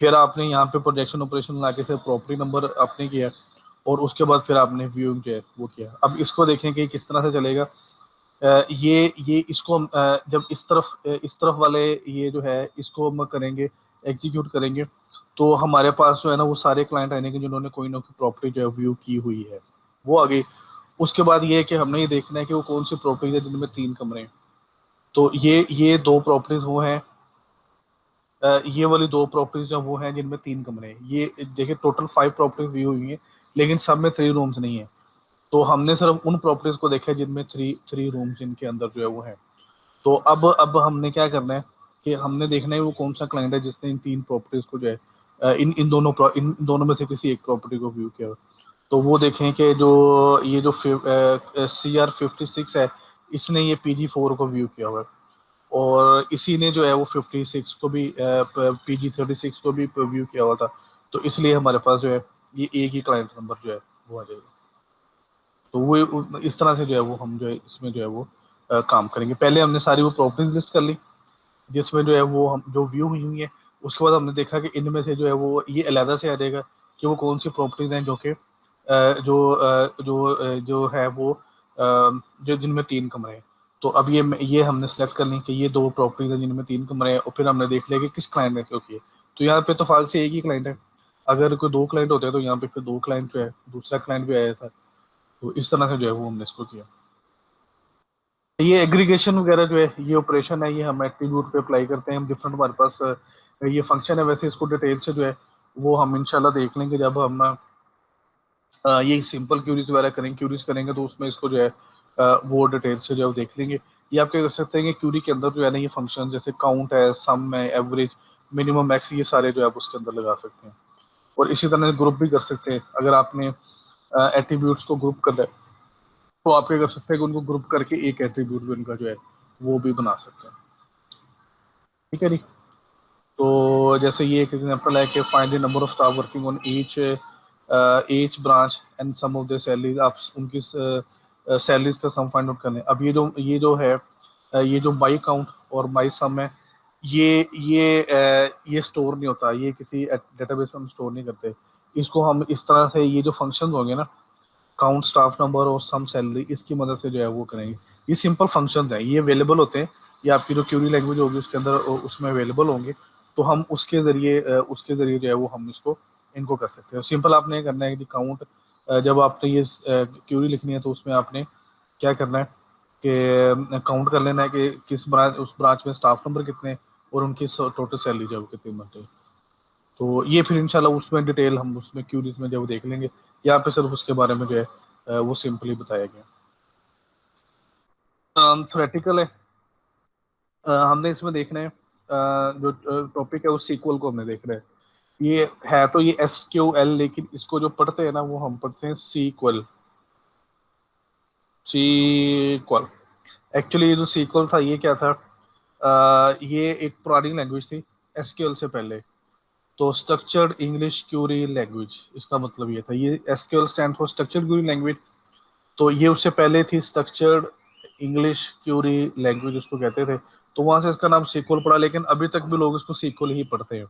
फिर आपने यहाँ पे प्रोजेक्शन ऑपरेशन लाके से प्रॉपर्टी नंबर आपने किया, और उसके बाद फिर आपने व्यूइंग जो है वो किया। अब इसको देखें कि किस तरह से चलेगा। ये इसको जब इस तरफ वाले ये जो है इसको हम करेंगे, एग्जीक्यूट करेंगे, तो हमारे पास जो है ना वो सारे क्लाइंट आने के जिन्होंने कोई ना कोई प्रॉपर्टी जो है व्यू की हुई है वो आ गई। उसके बाद ये है कि हमने ये देखना है कि वो कौन सी प्रॉपर्टी है जिनमें 3 कमरे हैं। तो ये 2 प्रॉपर्टीज वो हैं, ये वाली 2 प्रॉपर्टीज जो वो हैं जिनमें 3 कमरे हैं। ये देखिए टोटल 5 प्रॉपर्टीज व्यू हुई हैं, लेकिन सब में 3 रूम्स नहीं है। तो हमने सिर्फ उन प्रॉपर्टीज को देखा है जिनमें थ्री थ्री रूम्स इनके अंदर जो है वो है। तो अब हमने क्या करना है कि हमने देखना है वो कौन सा क्लाइंट है जिसने इन 3 प्रॉपर्टीज को जो है इन दोनों में से किसी एक प्रॉपर्टी को व्यू किया। तो वो देखें कि जो ये जो CR56 है, इसने ये PG4 को व्यू किया हुआ है, और इसी ने जो है वो 56 को भी PG36 को भी व्यू किया हुआ था। तो इसलिए हमारे पास जो है ये एक ही क्लाइंट नंबर जो है वो आ जाएगा। तो वो इस तरह से जो है वो हम जो है इसमें जो है वो काम करेंगे। पहले हमने सारी वो प्रॉपर्टीज लिस्ट कर ली जिसमें जो है वो हम जो व्यू हुई हुई है। उसके बाद हमने देखा कि इनमें से जो है वो ये अलहदा से आ जाएगा कि वो कौन सी प्रॉपर्टीज हैं जो कि जो है वो जो जिनमें 3 कमरे हैं। तो अब ये हमने सेलेक्ट कर ली कि ये 2 प्रॉपर्टीज हैं जिनमें 3 कमरे हैं, और फिर हमने देख लिया कि किस क्लाइंट ने क्यों किए। तो यहाँ पे तो फाल से एक ही क्लाइंट है। अगर कोई 2 क्लाइंट होते हैं तो यहाँ पे फिर 2 क्लाइंट जो है दूसरा क्लाइंट भी आया था। तो इस तरह से जो है वो हमने इसको किया। ये एग्रीगेशन वगैरह जो है ये ऑपरेशन है, ये हम एट्रीब्यूट पे अप्लाई करते हैं। हम डिफरेंट हमारे पास ये फंक्शन है। वैसे इसको डिटेल से जो है वो हम इंशाल्लाह देख लेंगे जब हम ये सिंपल क्यूरीज करेंगे तो उसमें इसको जो है वो डिटेल से जो है वो देख लेंगे। ये आप क्या कर सकते हैं कि क्यूरी के अंदर जो है ना ये फंक्शन जैसे काउंट है, सम है, एवरेज, मिनिमम, मैक्स, ये सारे जो है आप उसके अंदर लगा सकते हैं। और इसी तरह ग्रुप भी कर सकते हैं। अगर आपने एट्रीब्यूट्स को ग्रुप करना है तो आप क्या कर सकते हैं कि उनको ग्रुप करके एक एट्रीब्यूट भी उनका जो है वो भी बना सकते हैं। ठीक है जी। तो जैसे ये एक एग्जांपल है कि find the number of staff working on each branch and sum of the salaries. आप उनकी सैलरीज का सम फाइंड आउट करने। अब ये जो है ये जो बाई काउंट और बाई सम है, ये स्टोर नहीं होता, ये किसी डेटाबेस में हम स्टोर नहीं करते। इसको हम इस तरह से ये जो फंक्शंस होंगे ना, काउंट, स्टाफ नंबर और सम सैलरी, इसकी मदद से जो है वो करेंगे। ये सिंपल फंक्शंस हैं, ये अवेलेबल होते हैं। ये आपकी जो क्यूरी लैंग्वेज होगी उसके अंदर उसमें अवेलेबल होंगे। तो हम उसके ज़रिए जो है वो हम इनको कर सकते हैं। सिंपल आपने ये करना है कि काउंट, जब आपने ये क्यूरी लिखनी है तो उसमें आपने क्या करना है कि काउंट कर लेना है कि उस ब्रांच में स्टाफ नंबर कितने और उनकी टोटल सैलरी जो है वो कितनी बनती है। तो ये फिर इंशाल्लाह उसमें डिटेल हम उसमें क्यूरीज में जब देख लेंगे। यहाँ पे सिर्फ उसके बारे में जो है वो सिंपली बताया गया। थ्योरेटिकल है। हमने इसमें देखना है जो टॉपिक है उस सीक्वल को हमने देखना है। ये है तो ये SQL, लेकिन इसको जो पढ़ते हैं ना वो हम पढ़ते हैं सीक्वल। सीक्वल एक्चुअली ये जो सीक्वल था ये क्या था, ये एक पुरानी लैंग्वेज थी SQL से पहले। तो स्ट्रक्चर्ड इंग्लिश क्यूरी लैंग्वेज, इसका मतलब ये था। ये SQL stand for structured Curie language. तो ये उससे पहले थी स्ट्रक्चर्ड इंग्लिश क्यूरी लैंग्वेज, उसको कहते थे। तो वहां से इसका नाम सीक्वल पड़ा, लेकिन अभी तक भी लोग इसको सीक्वल ही पढ़ते हैं।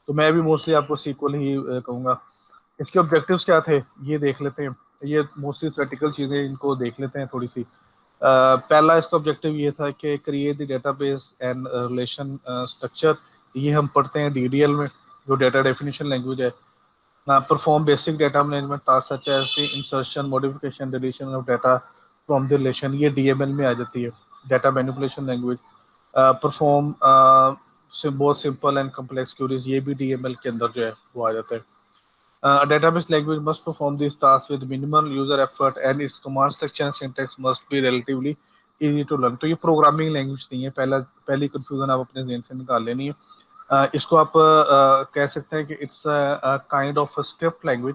तो मैं भी मोस्टली आपको सीक्वल ही कहूंगा। इसके ऑब्जेक्टिव्स क्या थे ये देख लेते हैं। ये मोस्टली प्रैक्टिकल चीजें, इनको देख लेते हैं थोड़ी सी। पहला इसका ऑब्जेक्टिव ये था कि create the database and relation structure. ये हम पढ़ते हैं DDL में, जो डेटा डेफिनेशन लैंग्वेज है। Perform basic data management task such as the insertion, modification, deletion of data from the relation. ये DML में आ जाती है, डेटा मैनिपुलेशन लैंग्वेज। परफॉर्म बहुत सिंपल एंड कम्प्लेक्स क्यूरीज, ये भी DML के अंदर जो है वो आ जाता है। A database language must perform these tasks with minimal user effort and its command structure and syntax must be relatively easy to learn। तो ये प्रोग्रामिंग लैंग्वेज नहीं है, पहली कंफ्यूजन आप अपने ज़हन से निकाल लेनी है। इसको आप कह सकते हैं कि it's kind of script language.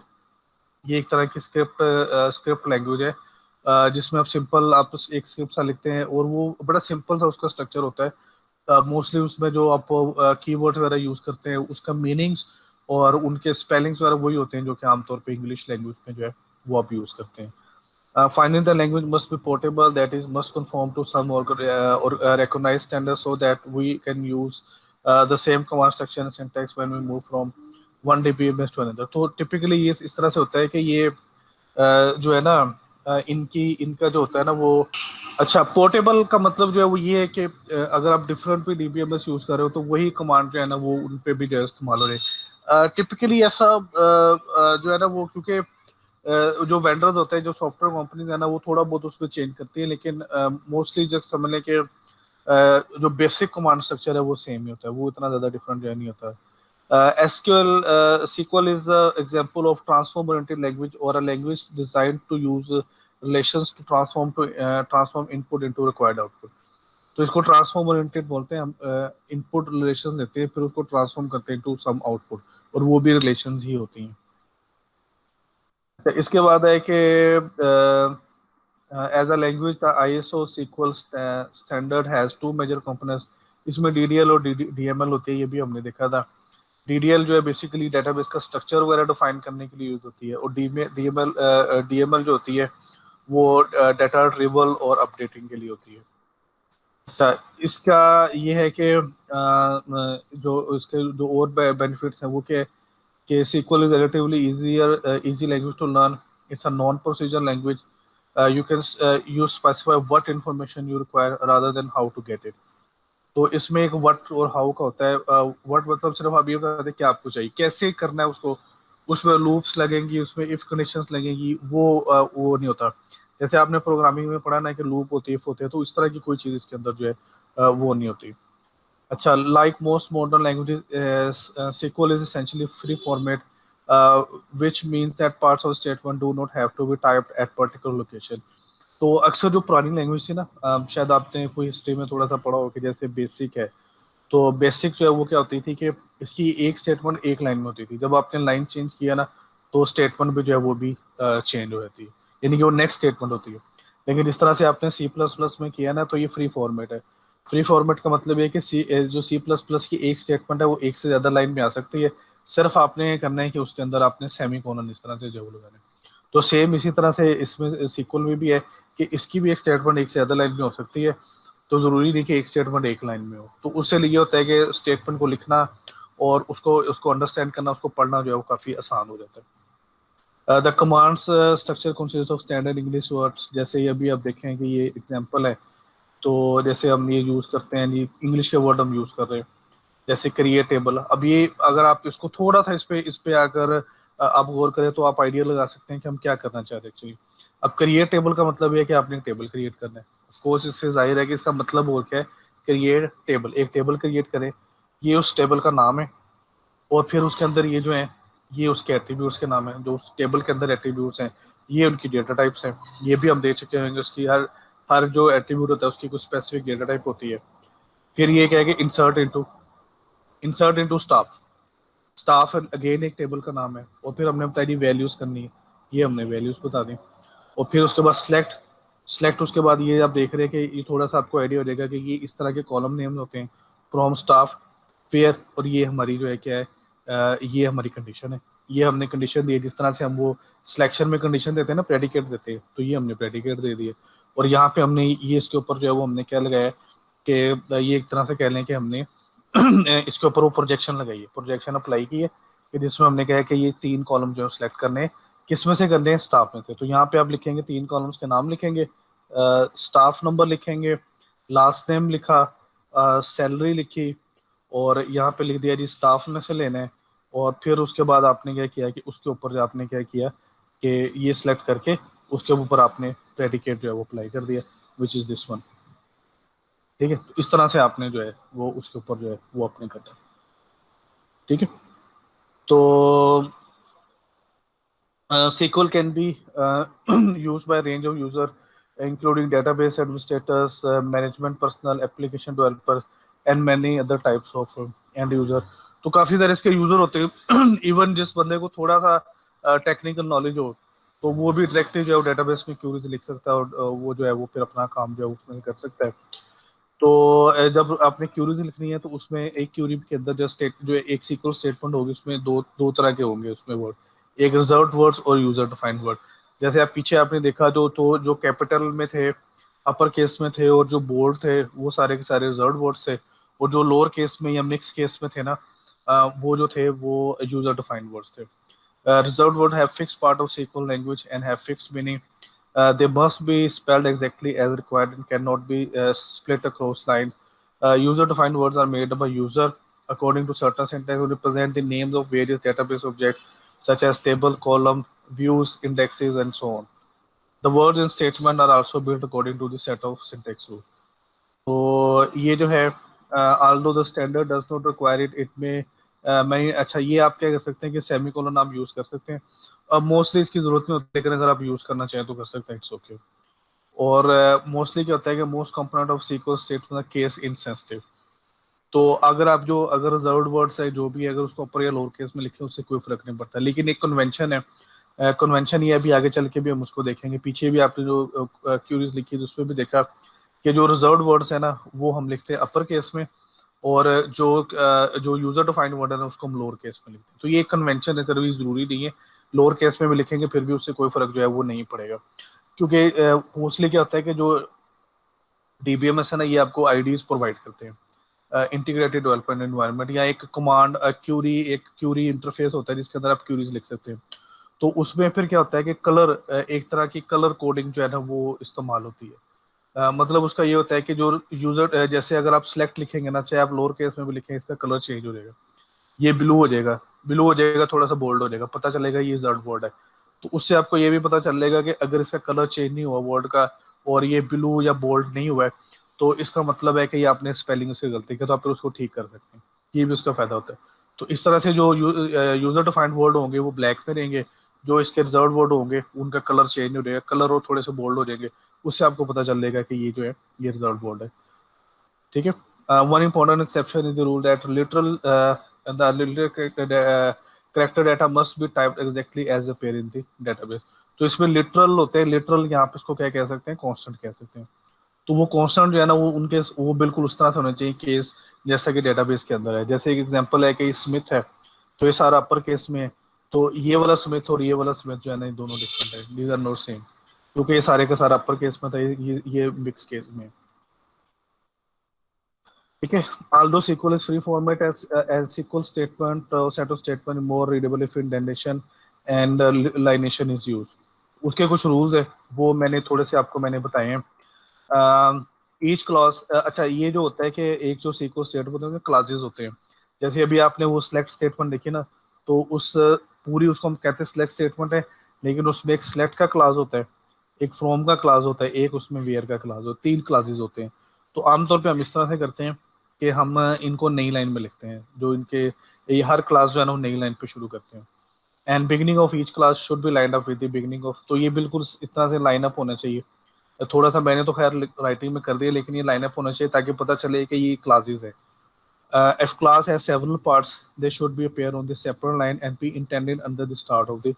ये एक तरह की स्क्रिप्ट लैंग्वेज है, जिसमें आप सिंपल आप एक स्क्रिप्ट सा लिखते हैं और वो बड़ा सिंपल सा उसका स्ट्रक्चर होता है। मोस्टली उसमें जो आप कीवर्ड वगैरह यूज करते हैं उसका मीनिंग्स और उनके स्पेलिंग्स वगैरह वही होते हैं जो कि आमतौर पे इंग्लिश लैंग्वेज में जो है वो आप यूज करते हैं। Finally, the language must be portable, that is, must conform to some recognized standards so that we can use the same command structure and syntax when we move from one DBMS to another। तो typically ये इस तरह से होता है कि ये जो है ना, इनका जो होता है ना वो, अच्छा पोर्टेबल का मतलब जो है वो ये है कि अगर आप डिफरेंट भी DBMS यूज कर रहे हो तो वही कमांड जो है ना वो उन पे भी जो है इस्तेमाल हो रहे हैं। टिपिकली ऐसा जो है ना वो, क्योंकि जो वेंडर्स होते हैं, जो सॉफ्टवेयर कंपनीज है ना, वो थोड़ा बहुत उसमें चेंज करती है, लेकिन मोस्टली जब समझ लें कि जो बेसिक कमांड स्ट्रक्चर है वो सेम ही होता है, वो इतना ज़्यादा डिफरेंट जो है नहीं होता है। SQL SQL is the example of transform-oriented language or a language designed to use relations to transform input into required output। तो इसको ट्रांसफॉर्म ओरिएंटेड बोलते हैं। हम इनपुट रिलेशंस लेते हैं, फिर उसको ट्रांसफॉर्म करते हैं इनटू सम आउटपुट, और वो भी रिलेशंस ही होती हैं। इसके बाद है कि as a language the ISO SQL standard has two major components. इसमें DDL और DML होती है, ये भी हमने देखा था। DDL जो है बेसिकली डेटाबेस का स्ट्रक्चर वगैरह डिफाइन करने के लिए यूज होती है, और DML जो होती है वो डेटा रिट्रीवल और अपडेटिंग के लिए होती है। अच्छा, इसका ये है कि जो इसके जो और बेनिफिट्स हैं वो क्या है कि SQL is relatively easy language to learn. It's a non-procedure language. You specify what information you require rather than how to get it। तो इसमें एक what और how का होता है। what मतलब सिर्फ आप ये कहते हैं कि आपको चाहिए कैसे करना है उसको, उसमें लूप्स लगेंगी, उसमें इफ कंडीशंस लगेंगी, वो नहीं होता। जैसे आपने प्रोग्रामिंग में पढ़ा ना कि लूप होती है, इफ होते हैं, तो इस तरह की कोई चीज़ इसके अंदर जो है वो नहीं होती। अच्छा, like most modern languages, SQL is essentially free format, which means that parts of statement do not have to be typed at particular location। तो अक्सर जो पुरानी लैंग्वेज थी ना, शायद आपने कोई हिस्ट्री में थोड़ा सा पढ़ा हो कि जैसे बेसिक है, तो बेसिक जो है वो क्या होती थी कि इसकी एक स्टेटमेंट एक लाइन में होती थी। जब आपने लाइन चेंज किया ना तो स्टेटमेंट भी जो है वो भी चेंज हो जाती है, यानी कि वो नेक्स्ट स्टेटमेंट होती है। लेकिन जिस तरह से आपने C++ में किया ना, तो ये फ्री फॉर्मेट है। फ्री फॉर्मेट का मतलब ये कि जो C++ की एक स्टेटमेंट है वो एक से ज़्यादा लाइन में आ सकती है। सिर्फ आपने ये करना है कि उसके अंदर आपने सेमी कोलन इस तरह से जो लगाना है। तो सेम इसी तरह से इसमें सीक्वल में भी है कि इसकी भी एक स्टेटमेंट एक से ज़्यादा लाइन में हो सकती है। तो ज़रूरी नहीं कि एक स्टेटमेंट एक लाइन में हो। तो उससे लिए होता है कि स्टेटमेंट को लिखना और उसको उसको अंडरस्टैंड करना, उसको पढ़ना जो है वो काफ़ी आसान हो जाता है। The commands structure consist of standard English words. जैसे ये अभी आप देखें कि ये एग्जांपल है, तो जैसे हम ये यूज़ करते हैं, ये इंग्लिश के वर्ड हम यूज़ कर रहे हैं, जैसे क्रिएट टेबल। अब ये अगर आप इसको थोड़ा सा इस पे अगर आप गौर करें तो आप आइडिया लगा सकते हैं कि हम क्या करना चाह रहे हैं एक्चुअली। अब क्रिएट टेबल का मतलब ये है कि आपने एक टेबल क्रिएट करना है। ऑफ कोर्स इससे जाहिर है कि इसका मतलब और क्या है, क्रिएट टेबल, एक टेबल क्रिएट करें, ये उस टेबल का नाम है, और फिर उसके अंदर ये जो है ये उसके एट्रीब्यूट्स के नाम है, जो उस टेबल के अंदर एट्रीब्यूट्स हैं ये उनकी डेटा टाइप्स हैं। ये भी हम देख चुके होंगे, उसकी हर हर जो एट्रीब्यूट होता है उसकी कुछ स्पेसिफिक डेटा टाइप होती है। फिर ये क्या है कि insert into staff. Staff again एक टेबल का नाम है, और फिर हमने बताया जी वैल्यूज करनी है, ये हमने वैल्यूज बता दी। और फिर उसके बाद सेलेक्ट उसके बाद ये आप देख रहे हैं कि ये थोड़ा सा आपको आइडिया हो जाएगा कि ये इस तरह के कॉलम नेम्स होते हैं, फ्रॉम, स्टाफ, फेयर, और ये हमारी जो है क्या है, ये हमारी कंडीशन है। ये हमने कंडीशन दी है, जिस तरह से हम वो सिलेक्शन में कंडीशन देते हैं ना, प्रेडिकेट देते हैं, तो ये हमने प्रेडिकेट दे दिए। और यहाँ पे हमने ये इसके ऊपर जो है वो हमने क्या लगाया कि ये एक तरह से कह लें कि हमने इसके ऊपर वो प्रोजेक्शन लगाई है, प्रोजेक्शन अप्लाई की है, कि जिसमें हमने कहा कि ये 3 कॉलम जो है सिलेक्ट करने हैं, किस में से करने हैं, स्टाफ में से। तो यहाँ पे आप लिखेंगे 3 कॉलम्स के नाम लिखेंगे, स्टाफ नंबर लिखेंगे, लास्ट नेम लिखा, सैलरी लिखी, और यहाँ पे लिख दिया जी स्टाफ में से लेना है। और फिर उसके बाद आपने क्या किया कि उसके ऊपर जो आपने क्या किया कि ये सिलेक्ट करके उसके ऊपर आपने प्रेडिकेट जो है वो अप्लाई कर दिया, विच इज़ दिस वन। ठीक है, तो इस तरह से आपने जो है वो उसके ऊपर जो है वो अपने करना। ठीक है, तो SQL can be used by a range of users, including database administrators, management personnel, application developers, and many other types of end user. तो काफ़ी सारे इसके यूज़र होते हैं। इवन जिस बंदे को थोड़ा सा टेक्निकल नॉलेज हो, तो वो भी डायरेक्टली जो है डेटाबेस में क्यूरीज लिख सकता है, और वो जो है वो फिर अपना काम जो है उसमें कर सकता है। तो जब आपने क्यूरीज लिखनी है, तो उसमें एक क्यूरी के अंदर जो एक सीक्वल स्टेटमेंट होगी, उसमें दो दो तरह के होंगे उसमें वर्ड, एक रिजर्व वर्ड्स और यूजर डिफाइंड वर्ड। जैसे आप पीछे आपने देखा जो कैपिटल में थे, अपर केस में थे, और जो बोल्ड थे वो सारे के सारे रिजर्व वर्ड्स थे, और जो लोअर केस में या मिक्स केस में थे ना, वो जो थे वो यूजर डिफाइंड वर्ड्स थे। Reserved words have fixed part of SQL language and have fixed meaning. They must be spelled exactly as required and cannot be split across lines. User-defined words are made by user according to certain syntax to represent the names of various database objects such as table, column, views, indexes, and so on. The words in statement are also built according to the set of syntax rules. तो ये जो है although the standard does not require it, it may मैं अच्छा ये आप क्या कर सकते हैं कि सेमी कोलन आप यूज कर सकते हैं। मोस्टली इसकी जरूरत नहीं होती, लेकिन अगर आप यूज करना चाहें तो कर सकते हैं, इट्स ओके। और मोस्टली क्या होता है कि most component of SQL statement case insensitive. तो अगर रिजर्व्ड वर्ड्स है जो भी है, अगर उसको अपर या लोअर केस में लिखे उससे कोई फर्क नहीं पड़ता, लेकिन एक कन्वेंशन है। कन्वेंशन ये अभी आगे चल के भी हम उसको देखेंगे। पीछे भी आपने जो क्यूरीज लिखी थी उसमें भी देखा कि जो रिजर्व्ड वर्ड्स है ना वो हम लिखते हैं अपर केस में, और जो यूजर डिफाइंड वर्ड है ना उसको हम लोअर केस में लिखते हैं। तो ये कन्वेंशन है, सर, जरूरी नहीं है लोअर केस में भी लिखेंगे फिर भी उससे कोई फर्क जो है वो नहीं पड़ेगा, क्योंकि मोस्टली क्या होता है कि जो डीबीएमएस है ना ये आपको आईडीज प्रोवाइड करते हैं, इंटीग्रेटेड डेवलपमेंट एनवायरनमेंट, या एक कमांड एक क्यूरी इंटरफेस होता है जिसके अंदर आप क्यूरीज लिख सकते हैं। तो उसमें फिर क्या होता है कि एक तरह की कलर कोडिंग जो है ना वो इस्तेमाल होती है। मतलब उसका ये होता है कि जो यूजर जैसे अगर आप सेलेक्ट लिखेंगे ना, चाहे आप लोअर केस में भी लिखें, इसका कलर चेंज हो जाएगा, ये ब्लू हो जाएगा, थोड़ा सा बोल्ड हो जाएगा, पता चलेगा ये जर्ड वर्ड है। तो उससे आपको ये भी पता चलेगा कि अगर इसका कलर चेंज नहीं हुआ वर्ड का, और ये ब्लू या बोल्ड नहीं हुआ है, तो इसका मतलब है कि ये आपने स्पेलिंग से गलती की, तो आप फिर उसको ठीक कर सकते हैं। ये भी उसका फायदा होता है। तो इस तरह से जो यूजर डिफाइंड वर्ड होंगे वो ब्लैक में रहेंगे, जो इसके रिजर्व वर्ड होंगे उनका कलर चेंज हो जाएगा, कलर और थोड़े से बोल्ड हो जाएंगे, उससे आपको पता चलेगा कि ये जो है ये रिजर्व वर्ड है। ठीक है, one important exception is the rule that literal the literal character data must be typed exactly as appear in the database. तो इसमें लिटरल होते हैं, लिटरल यहाँ पे इसको क्या कह सकते हैं, कांस्टेंट कह सकते हैं। तो वो कांस्टेंट जो है ना वो बिल्कुल उस तरह से होना चाहिए केस जैसा कि डेटाबेस के अंदर है। जैसे एक एग्जांपल है कि स्मिथ है, तो ये सारा अपर केस में है, तो ये वाला स्मिथ और ये वाला स्मिथ जो है ना दोनों डिफरेंट है, दीज आर नॉट सेम, क्योंकि ये सारे का सारा अपर केस में था, ये मिक्स केस में है। ठीक है, although SQL is free format as SQL statement set of statement more readable if indentation and lineation is used। उसके कुछ रूल्स है वो मैंने थोड़े से आपको मैंने बताए हैं। ईच क्लॉज अच्छा ये जो होता है कि एक जो SQL स्टेटमेंट है क्लासेस होते हैं। जैसे अभी आपने वो सिलेक्ट स्टेटमेंट देखी ना, तो उस पूरी उसको हम कहते हैं सिलेक्ट स्टेटमेंट है, लेकिन उसमें एक सिलेक्ट का क्लास होता है, एक फ्रॉम का क्लास होता है, एक उसमें वेयर का क्लास होता है, 3 क्लासेस होते हैं। तो आमतौर पे हम इस तरह से करते हैं कि हम इनको नई लाइन में लिखते हैं, जो इनके ये हर क्लास जो है ना वो नई लाइन पे शुरू करते हैं। And beginning of each class should be line up with the beginning of, तो ये बिल्कुल इस तरह से लाइन अप होना चाहिए। थोड़ा सा मैंने तो खैर राइटिंग में कर दिया, लेकिन ये लाइन अप होना चाहिए ताकि पता चले कि ये क्लासेस है। if class has several parts they should be appear on the separate line and be intended under the start of the।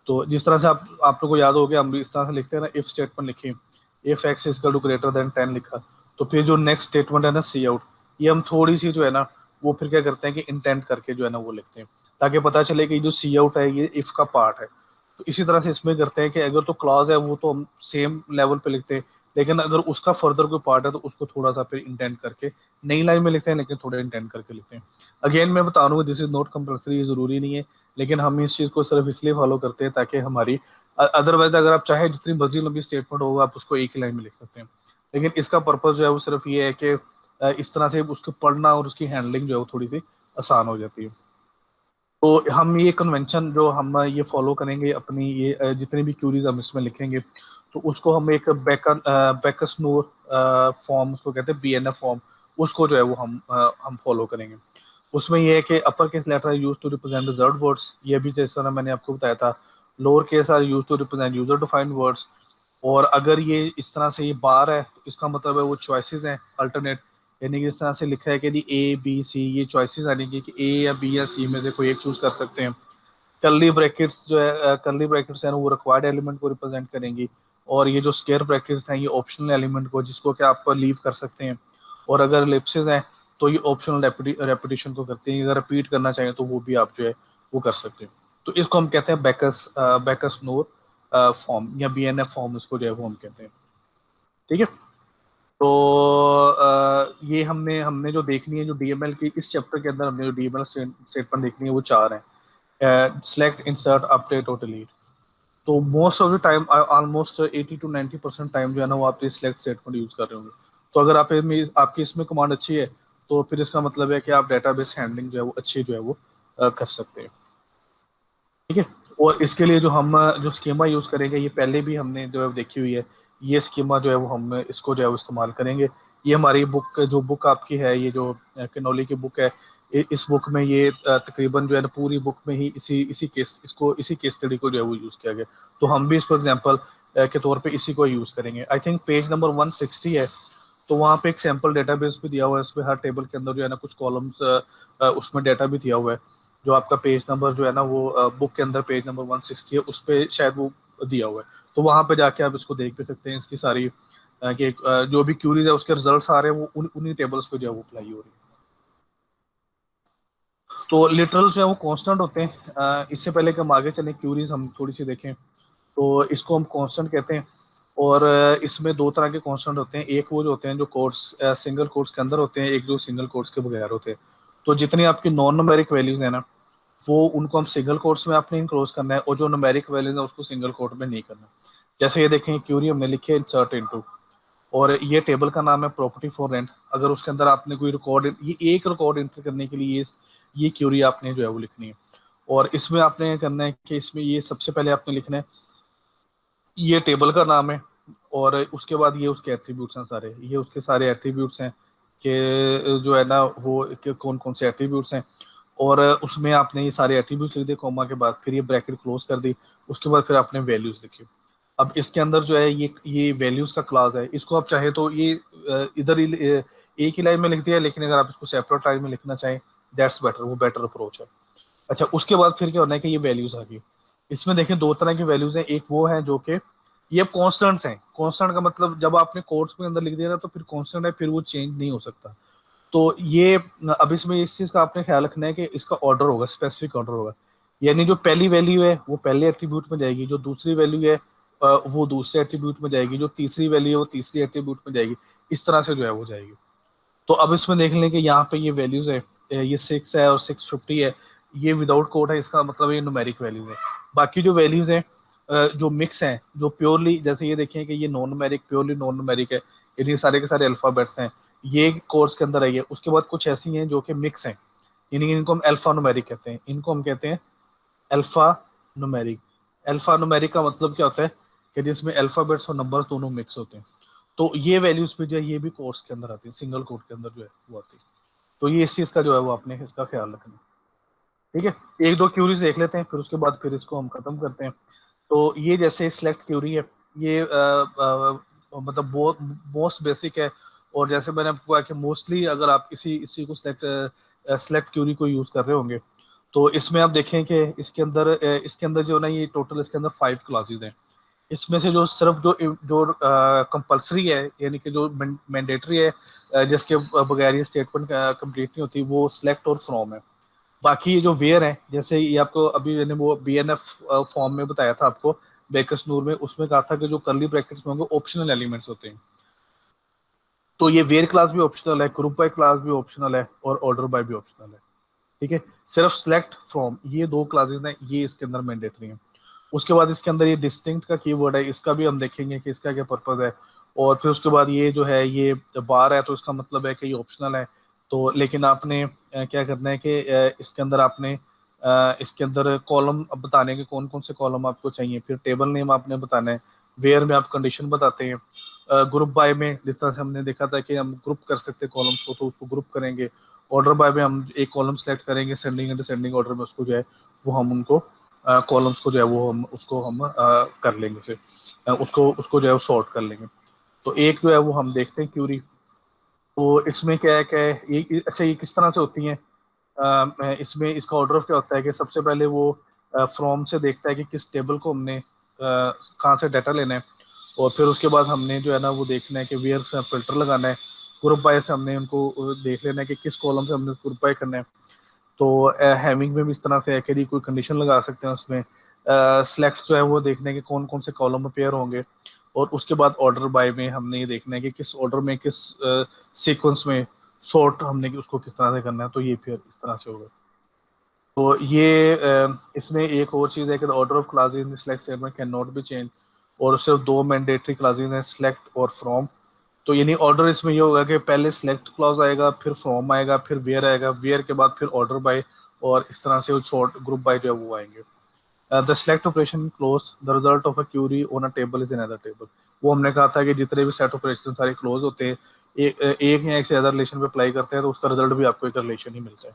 तो जिस तरह से आप लोगों को याद हो गया, हम भी इस तरह से लिखते हैं ना, इफ स्टेटमेंट लिखे, if X is equal to greater than 10 लिखा, तो फिर जो नेक्स्ट स्टेटमेंट है ना सी आउट, ये हम थोड़ी सी जो है ना वो फिर क्या करते हैं कि इंटेंट करके जो है ना वो लिखते हैं, ताकि पता चले कि जो सी आउट है ये इफ का पार्ट है। तो इसी तरह से इसमें करते हैं कि अगर तो क्लॉज है वो तो हम सेम लेवल पे लिखते हैं, लेकिन अगर उसका फर्दर कोई पार्ट है तो उसको थोड़ा सा फिर इंटेंट करके नई लाइन में लिखते हैं, लेकिन थोड़ा इंटेंट करके लिखते हैं। अगेन मैं बता रहा हूँ दिस इज नॉट कंपल्सरी, ये जरूरी नहीं है, लेकिन हम इस चीज़ को सिर्फ इसलिए फॉलो करते हैं ताकि हमारी, अदरवाइज अगर आप चाहे जितनी मर्जी लंबी स्टेटमेंट होगा आप उसको एक ही लाइन में लिख सकते हैं, लेकिन इसका पर्पज जो है वो सिर्फ ये है कि इस तरह से उसको पढ़ना और उसकी हैंडलिंग जो है वो थोड़ी सी आसान हो जाती है। तो हम ये कन्वेंशन जो हम ये फॉलो करेंगे अपनी ये जितनी भी क्यूरीज हम इसमें लिखेंगे, तो उसको हम एक बैकस्नोर फॉर्म उसको कहते हैं, BNF फॉर्म, उसको जो है वो हम फॉलो करेंगे। उसमें ये है कि upper case letter are used to represent reserved words, ये भी जिस तरह मैंने आपको बताया था, lower case are used to represent user defined words, और अगर ये इस तरह से ये बार है तो इसका मतलब है वो चॉइसेस हैं अल्टरनेट, यानी कि इस तरह से लिखा है कि A B C ये चॉइसेस आने की कि A या B या C में से कोई एक चूज कर सकते हैं। कर्ली ब्रैकेट्स जो है, कर्ली ब्रैकेट्स हैं वो रिक्वायर्ड एलिमेंट को रिप्रेजेंट करेंगी, और ये जो स्क्वायर ब्रैकेट्स हैं ये ऑप्शनल एलिमेंट को जिसको कि आप लीव कर सकते हैं, और अगर एलिप्सेस हैं तो ये ऑप्शनल रेपिटेशन को करते हैं, अगर रिपीट करना चाहें तो वो भी आप जो है वो कर सकते हैं। तो इसको हम कहते हैं बैकस नोर फॉर्म या BNF फॉर्म, इसको जो है वो हम कहते हैं। ठीक है, तो ये हमने हमने जो देखनी है जो DML की इस चैप्टर के अंदर हमने जो DML स्टेटमेंट देखनी है वो 4 हैं, सेलेक्ट, इंसर्ट, अपडेट और डिलीट। तो most of the time almost 80 to 90% time जो है ना वो आप सिलेक्ट स्टेटमेंट यूज कर रहे होंगे। तो अगर आपकी इसमें कमांड अच्छी है तो फिर इसका मतलब है कि आप डेटाबेस हैंडलिंग जो है वो अच्छी जो है वो कर सकते हैं। ठीक है, और इसके लिए जो हम जो स्कीमा यूज करेंगे ये पहले भी हमने जो है देखी हुई है, ये स्कीमा जो है वो हम इसको जो है वो इस्तेमाल करेंगे। ये हमारी बुक आपकी है, ये जो कैनोली की बुक है, इस बुक में ये तकरीबन जो है ना पूरी बुक में ही इसी केस स्टडी को जो है वो यूज किया गया। तो हम भी इसको एग्जांपल के तौर पे इसी को यूज करेंगे। आई थिंक पेज नंबर 160 है, तो वहाँ पे एक सैम्पल डेटाबेस भी दिया हुआ है, उसमें हर टेबल के अंदर जो है ना कुछ कॉलम्स उसमें डेटा भी दिया हुआ है। जो आपका पेज नंबर जो है ना वो बुक के अंदर पेज नंबर 160 है, उस पर शायद वो दिया हुआ है, तो वहाँ पे जाके आप इसको देख भी सकते हैं। इसकी सारी जो भी क्यूरीज है उसके रिजल्ट्स आ रहे हैं वो उन्हीं टेबल्स पे जो है वो अप्लाई हो रही है। तो लिटरल जो है वो कांस्टेंट होते हैं। इससे पहले कि हम आगे चलें क्यूरीज हम थोड़ी सी देखें, तो इसको हम कांस्टेंट कहते हैं, और इसमें दो तरह के कांस्टेंट होते हैं। एक वो जो होते हैं जो कोड्स सिंगल कोड्स के अंदर होते हैं, एक जो सिंगल कोड्स के बगैर होते हैं। तो जितनी आपकी नॉन न्यूमेरिक वैल्यूज है ना वो उनको हम सिंगल कोट्स में आपने इनक्लोज करना है, और जो न्यूमेरिक वैल्यूज है उसको सिंगल कोट में नहीं करना। जैसे ये देखें क्यूरी हमने लिखी है इंसर्ट इनटू, और ये टेबल का नाम है प्रॉपर्टी फॉर रेंट। अगर उसके अंदर आपने कोई रिकॉर्ड, ये एक रिकॉर्ड एंटर करने के लिए ये क्यूरी आपने जो है वो लिखनी है, और इसमें आपने करना है कि इसमें ये सबसे पहले आपने लिखना है ये टेबल का नाम है, और उसके बाद ये उसके एट्रीब्यूट्स हैं सारे, ये उसके सारे एट्रीब्यूट्स हैं कि जो है ना वो कौन कौन से एट्रीब्यूट्स हैं, और उसमें आपने ये सारे एट्रीब्यूट्स लिख दिए कॉमा के बाद, फिर ये ब्रैकेट क्लोज कर दी, उसके बाद फिर आपने वैल्यूज लिखी। अब इसके अंदर जो है ये वैल्यूज का क्लास है, इसको आप चाहे तो ये इधर ही एक ही लाइन में लिख दिया, लेकिन अगर आप इसको सेपरेट लाइन में लिखना चाहें दैट्स बेटर, वो बेटर अप्रोच है। अच्छा, उसके बाद फिर क्या होना है कि ये वैल्यूज आ गई। इसमें देखें दो तरह की वैल्यूज हैं, एक वो है जो कि ये अब कॉन्स्टेंट्स हैं। कॉन्स्टेंट का मतलब जब आपने कोट्स के अंदर लिख दिया ना तो फिर कॉन्स्टेंट है, फिर वो चेंज नहीं हो सकता। तो ये अब इसमें इस चीज का आपने ख्याल रखना है कि इसका ऑर्डर होगा, स्पेसिफिक ऑर्डर होगा, यानी जो पहली वैल्यू है वो पहले एट्रीब्यूट में जाएगी, जो दूसरी वैल्यू है वो दूसरे एट्रीब्यूट में जाएगी, जो तीसरी वैल्यू है वो तीसरी एट्रीब्यूट में जाएगी, इस तरह से जो है वो जाएगी। तो अब इसमें देख लें कि यहाँ पे ये वैल्यूज है, ये 6 है और 650 है, ये विदाउट कोड है, इसका मतलब ये न्यूमेरिक वैल्यूज है। बाकी जो वैल्यूज हैं जो मिक्स हैं, जो प्योरली, जैसे ये देखें कि ये non numeric, purely non numeric है, ये सारे के सारे अल्फाबेट्स हैं, ये कोर्स के अंदर आई है। उसके बाद कुछ ऐसी हैं जो कि मिक्स हैं, यानी कि इनको हम अल्फा न्यूमेरिक कहते हैं, इनको हम कहते हैं अल्फा न्यूमेरिक। अल्फा न्यूमेरिक का मतलब क्या होता है कि जिसमें अल्फाबेट्स और नंबर्स दोनों मिक्स होते हैं। तो ये वैल्यूज भी जो है ये भी कोर्स के अंदर आती है, सिंगल कोड के अंदर जो है वो आती है। तो ये इस चीज का जो है वो आपने इसका ख्याल रखना है। ठीक है, एक दो क्यूरीज देख लेते हैं, फिर उसके बाद फिर इसको हम खत्म करते हैं। तो ये जैसे सिलेक्ट क्यूरी है, ये मतलब बहुत मोस्ट बेसिक है, और जैसे मैंने आपको कहा कि मोस्टली अगर आप इसी इसी को सेलेक्ट क्यूरी को यूज़ कर रहे होंगे, तो इसमें आप देखें कि इसके अंदर जो है ना, ये टोटल इसके अंदर 5 क्लासेज हैं। इसमें से जो सिर्फ जो जो कंपलसरी है, यानी कि जो मैंडेटरी है, जिसके बगैर ये स्टेटमेंट कंप्लीट नहीं होती, वो सिलेक्ट और फ्रॉम है। बाकी ये जो वेयर है, जैसे ये आपको अभी मैंने वो BNF फॉर्म में बताया था आपको, बेकर्स नूर में, उसमें कहा था कि जो करली ब्रैकेट्स में होंगे ऑप्शनल एलिमेंट्स होते हैं। तो ये वेयर क्लास भी ऑप्शनल है, ग्रुप बाय क्लास भी ऑप्शनल है, और ऑर्डर बाय भी ऑप्शनल है। ठीक है। सिर्फ सिलेक्ट फ्रॉम ये दो क्लासेस हैं, ये इसके अंदर मैंडेटरी हैं। उसके बाद इसके अंदर ये डिस्टिंक्ट का कीवर्ड है, इसका भी हम देखेंगे कि इसका क्या पर्पज है। और फिर उसके बाद ये जो है, ये बार है, तो इसका मतलब है कि ये ऑप्शनल है। तो लेकिन आपने क्या करना है कि इसके अंदर आपने इसके अंदर कॉलम अब बताने के कौन कौन से कॉलम आपको चाहिए, फिर टेबल नेम आपने बताना है। वेयर में आप कंडीशन बताते हैं। ग्रुप बाय में जिस तरह से हमने देखा था कि हम ग्रुप कर सकते हैं कॉलम्स को, तो उसको ग्रुप करेंगे। ऑर्डर बाय में हम एक कॉलम सेलेक्ट करेंगे, सेंडिंग एंड डिसेंडिंग ऑर्डर में उसको जो है वो हम उनको कॉलम्स को जो है वो हम उसको हम कर लेंगे, फिर उसको उसको जो है वो सॉर्ट कर लेंगे। तो एक जो है वो हम देखते हैं क्यूरी। तो इसमें क्या है, अच्छा ये किस तरह से होती है। इसमें इसका ऑर्डर ऑफ क्या होता है कि सबसे पहले वो फ्रॉम से देखता है कि किस टेबल को हमने कहाँ से डाटा लेना है। और फिर उसके बाद हमने जो है ना वो देखना है कि वेयर से फिल्टर लगाना है। ग्रुप बाय से हमने उनको देख लेना है कि किस कॉलम से हमने ग्रुप बाय करना है। तो हैविंग में भी इस तरह से है कि कोई कंडीशन लगा सकते हैं उसमें। सिलेक्ट जो है वो देखने हैं कि कौन कौन से कॉलम पेयर होंगे। और उसके बाद ऑर्डर बाय में हमने ये देखना है कि किस ऑर्डर में, किस सीक्वेंस में सॉर्ट हमने उसको किस तरह से करना है। तो ये फिर इस तरह से होगा। तो ये इसमें एक और चीज़ है कि order of classes in select statement can not be change. और सिर्फ दो मैंडेटरी क्लासेस हैं, सिलेक्ट और फ्रॉम। तो यानी ऑर्डर इसमें ये होगा कि पहले सिलेक्ट क्लॉज आएगा, फिर फ्रॉम आएगा, फिर वेयर आएगा, वेयर के बाद फिर ऑर्डर बाय, और इस तरह से शॉर्ट ग्रुप बाय जो है वो आएंगे। The select operation close the result of a query on a table is another table. वो हमने कहा था कि जितने भी सेट ऑपरेशन सारे क्लोज होते हैं, एक या एक से ज़्यादा रिलेशन पे अप्लाई करते हैं, तो उसका रिजल्ट भी आपको एक रिलेशन ही मिलता है।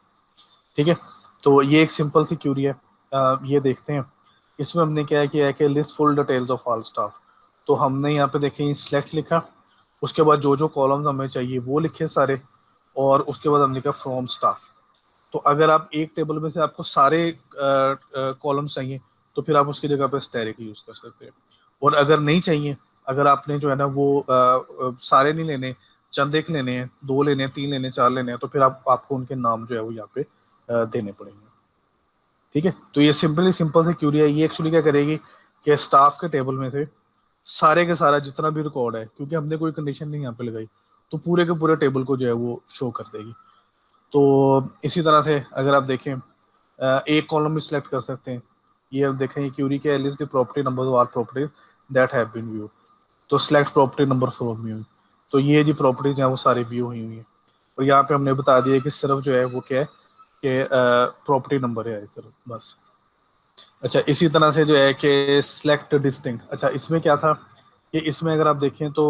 ठीक है। तो ये एक सिंपल सी क्यूरी है। ये देखते हैं। इसमें हमने क्या किया है कि list full details of all staff. तो हमने यहाँ पे देखें सिलेक्ट लिखा, उसके बाद जो जो कॉलम्स हमें चाहिए वो लिखे सारे, और उसके बाद हमने लिखा फ्रॉम स्टाफ। तो अगर आप एक टेबल में से आपको सारे कॉलम्स चाहिए, तो फिर आप उसकी जगह पे स्टैटिक यूज कर सकते हैं। और अगर नहीं चाहिए, अगर आपने जो है ना वो सारे नहीं लेने, चंद एक लेने हैं, दो लेने हैं, तीन लेने हैं, चार लेने हैं, तो फिर आपको उनके नाम जो है वो यहाँ पे देने पड़ेंगे। ठीक है। तो ये सिंपल सी क्यूरी है। ये एक्चुअली क्या करेगी कि स्टाफ के टेबल में से सारे के सारा जितना भी रिकॉर्ड है, क्योंकि हमने कोई कंडीशन नहीं यहाँ पे लगाई, तो पूरे के पूरे टेबल को जो है वो शो कर देगी। तो इसी तरह से अगर आप देखें, एक कॉलम भी सिलेक्ट कर सकते हैं। ये अब देखें क्यूरी के list the property number of properties that have been view. तो select property number from view. तो ये जो प्रॉपर्टीज हैं वो सारी व्यू हुई हुई हैं। और यहाँ पे हमने बता दिया कि सिर्फ जो है वो क्या है कि प्रॉपर्टी नंबर है सिर्फ, बस। अच्छा, इसी तरह से जो है कि सिलेक्ट डिस्टिंक्ट। अच्छा, इसमें क्या था कि इसमें अगर आप देखें तो